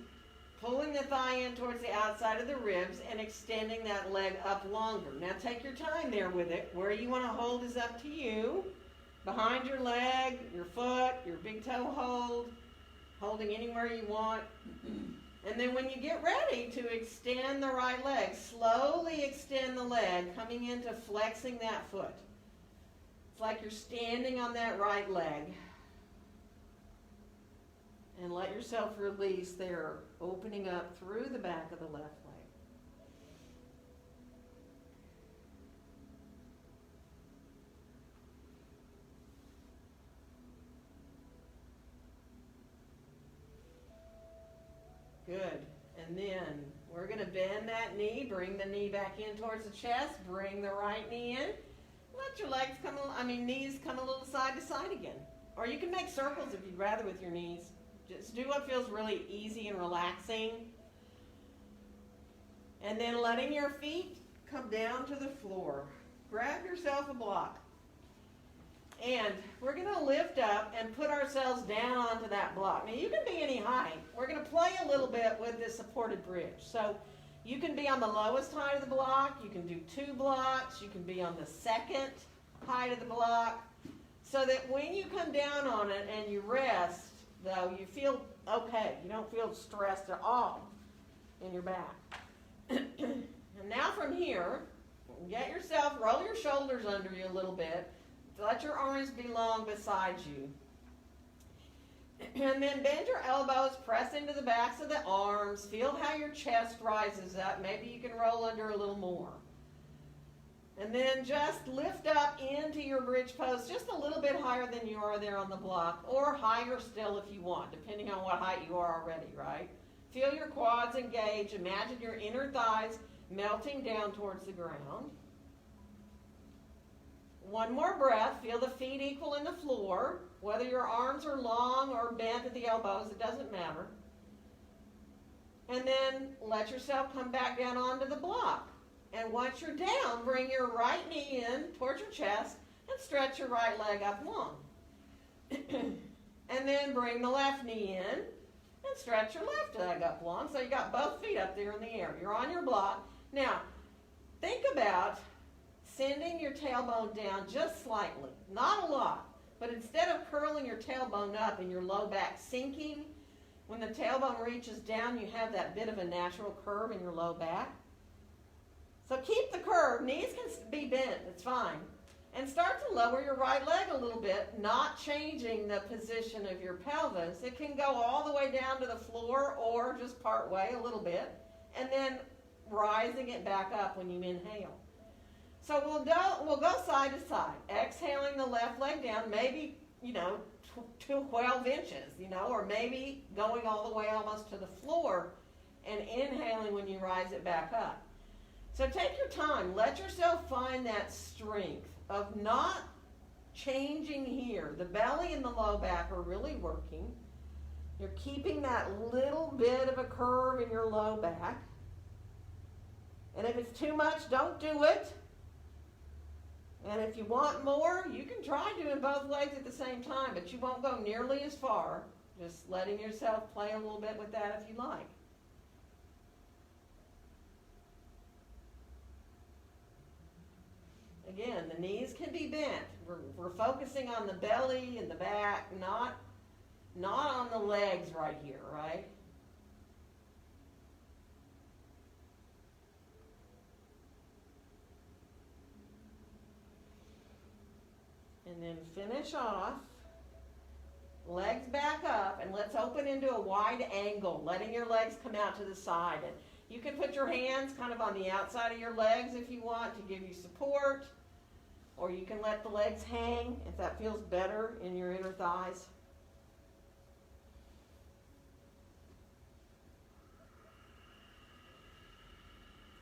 pulling the thigh in towards the outside of the ribs and extending that leg up longer. Now take your time there with it. Where you want to hold is up to you. Behind your leg, your foot, your big toe hold, holding anywhere you want. And then when you get ready to extend the right leg, slowly extend the leg, coming into flexing that foot. It's like you're standing on that right leg. And let yourself release there, opening up through the back of the left leg. Good. And then we're going to bend that knee, bring the knee back in towards the chest, bring the right knee in. Let your legs knees come a little side to side again. Or you can make circles if you'd rather with your knees. Just do what feels really easy and relaxing. And then letting your feet come down to the floor. Grab yourself a block. And we're going to lift up and put ourselves down onto that block. Now, you can be any height. We're going to play a little bit with this supported bridge. So you can be on the lowest height of the block. You can do 2 blocks. You can be on the second height of the block. So that when you come down on it and you rest, though, you feel okay. You don't feel stressed at all in your back. And now from here, roll your shoulders under you a little bit. Let your arms be long beside you. And then bend your elbows, press into the backs of the arms. Feel how your chest rises up. Maybe you can roll under a little more. And then just lift up into your bridge pose just a little bit higher than you are there on the block, or higher still if you want, depending on what height you are already, right? Feel your quads engage. Imagine your inner thighs melting down towards the ground. One more breath. Feel the feet equal in the floor. Whether your arms are long or bent at the elbows, it doesn't matter. And then let yourself come back down onto the block. And once you're down, bring your right knee in towards your chest and stretch your right leg up long. And then bring the left knee in and stretch your left leg up long. So you got both feet up there in the air. You're on your block. Now, think about sending your tailbone down just slightly, not a lot, but instead of curling your tailbone up and your low back sinking, when the tailbone reaches down, you have that bit of a natural curve in your low back. So keep the curve. Knees can be bent. It's fine. And start to lower your right leg a little bit, not changing the position of your pelvis. It can go all the way down to the floor or just part way a little bit, and then rising it back up when you inhale. So we'll go side to side, exhaling the left leg down, maybe, 12 inches, or maybe going all the way almost to the floor and inhaling when you rise it back up. So take your time. Let yourself find that strength of not changing here. The belly and the low back are really working. You're keeping that little bit of a curve in your low back. And if it's too much, don't do it. And if you want more, you can try doing both legs at the same time, but you won't go nearly as far. Just letting yourself play a little bit with that if you like. Again, the knees can be bent. We're focusing on the belly and the back, not on the legs right here, right? And then finish off. Legs back up, and let's open into a wide angle, letting your legs come out to the side. And you can put your hands kind of on the outside of your legs if you want to give you support, or you can let the legs hang if that feels better in your inner thighs.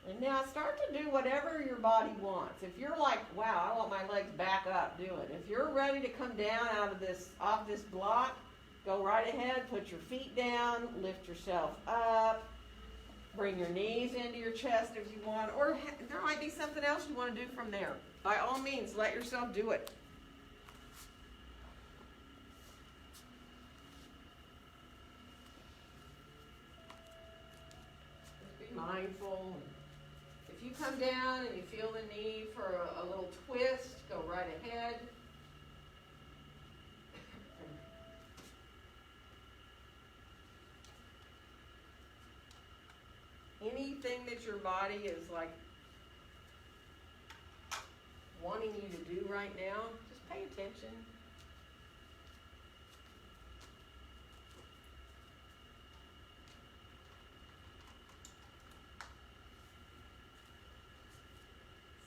And now start to do whatever your body wants. If you're like, wow, I want my legs back up, do it. If you're ready to come down off this block, go right ahead, put your feet down, lift yourself up, bring your knees into your chest if you want, or there might be something else you want to do from there. By all means, let yourself do it. Just be mindful. If you come down and you feel the need for a little twist, go right ahead. Anything that your body is like wanting you to do right now, just pay attention.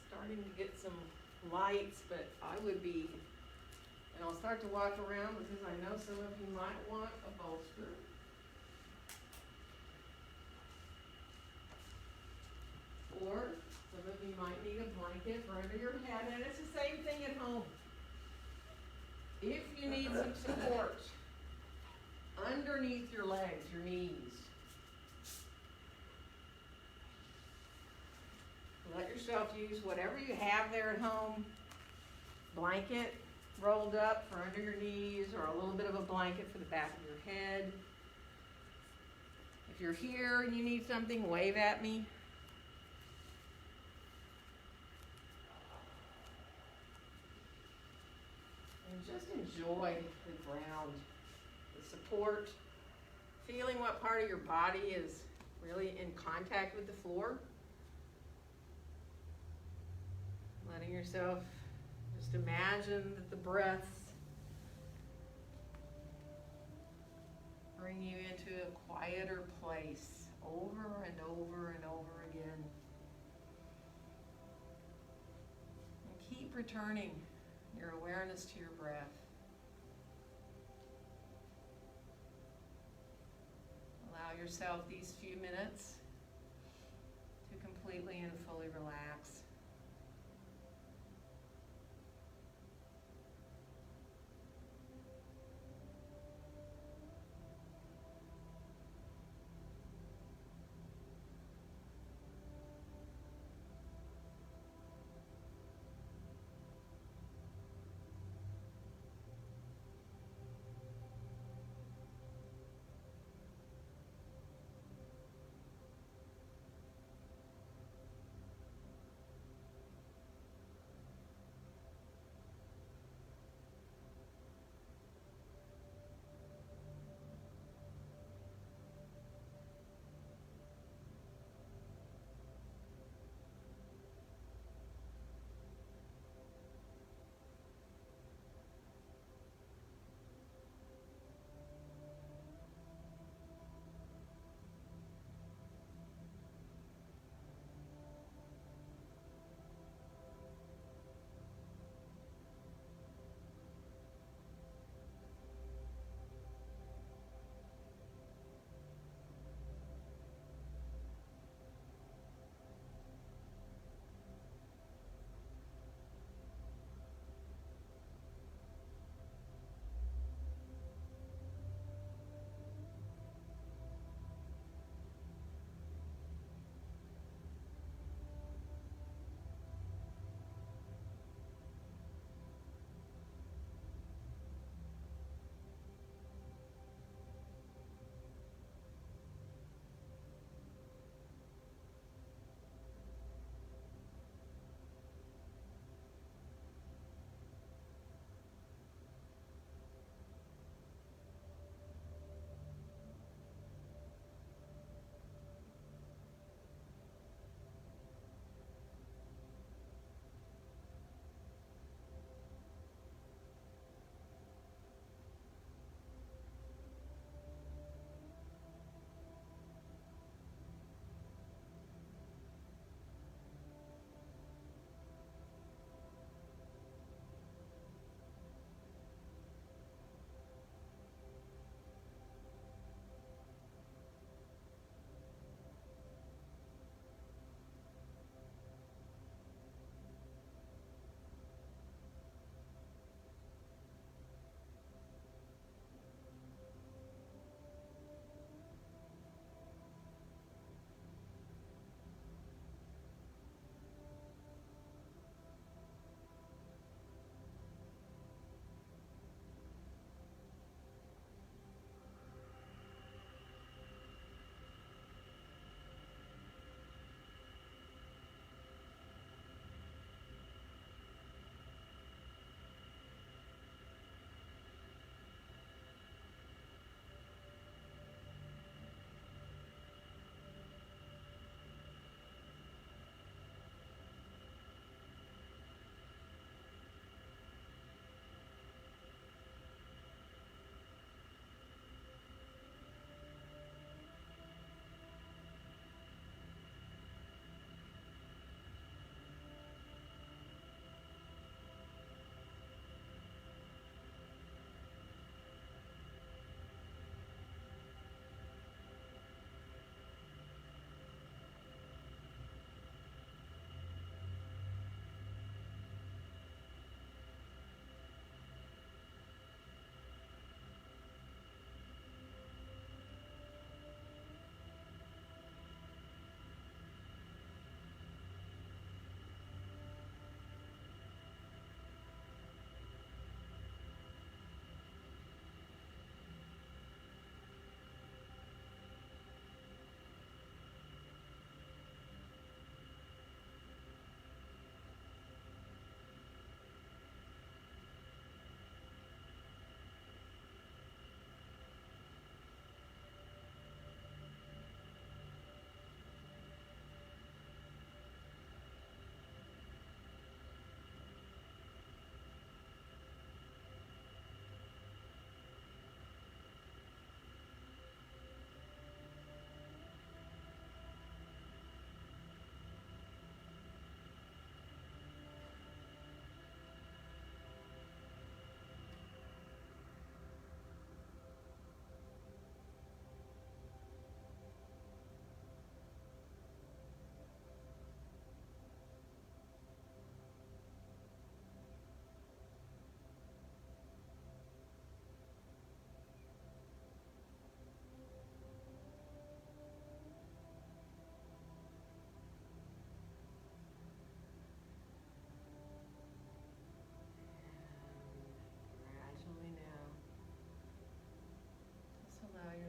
Starting to get some lights, but I would be, and I'll start to walk around because I know some of you might want a bolster. Or some of you might need a blanket for under your head, and it's the same thing at home. If you need some support underneath your legs, your knees, let yourself use whatever you have there at home. Blanket rolled up for under your knees, or a little bit of a blanket for the back of your head. If you're here and you need something, wave at me. And just enjoy the ground, the support, feeling what part of your body is really in contact with the floor. Letting yourself just imagine that the breaths bring you into a quieter place over and over and over again. And keep returning your awareness to your breath. Allow yourself these few minutes to completely and fully relax.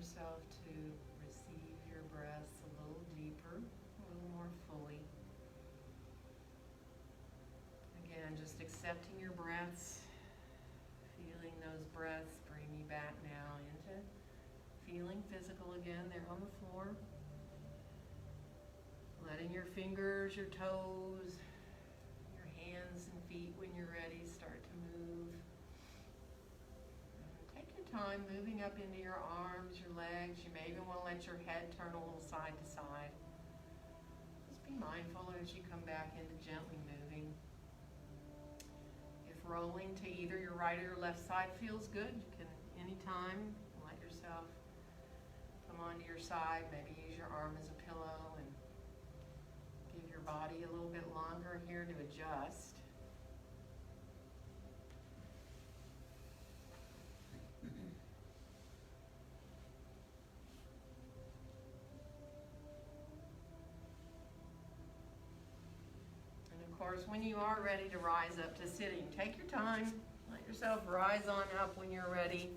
yourself to receive your breaths a little deeper, a little more fully. Again, just accepting your breaths, feeling those breaths bring you back now into feeling physical again there on the floor. Letting your fingers, your toes, your hands and feet when you're ready start to move. And take your time moving up into your arms, your legs. You may even want to let your head turn a little side to side. Just be mindful as you come back into gently moving. If rolling to either your right or your left side feels good, you can anytime let yourself come onto your side. Maybe use your arm as a pillow and give your body a little bit longer here to adjust. And of course, when you are ready to rise up to sitting, take your time. Let yourself rise on up when you're ready.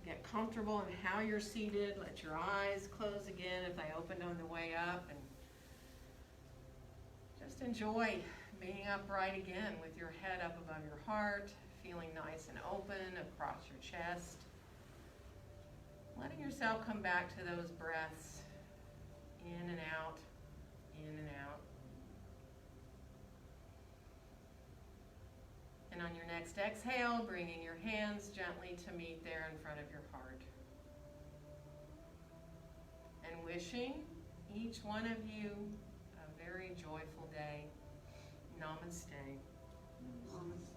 Get comfortable in how you're seated. Let your eyes close again if they opened on the way up. And just enjoy being upright again with your head up above your heart, feeling nice and open across your chest. Letting yourself come back to those breaths in and out, in and out. And on your next exhale, bringing your hands gently to meet there in front of your heart. And wishing each one of you a very joyful day. Namaste. Namaste.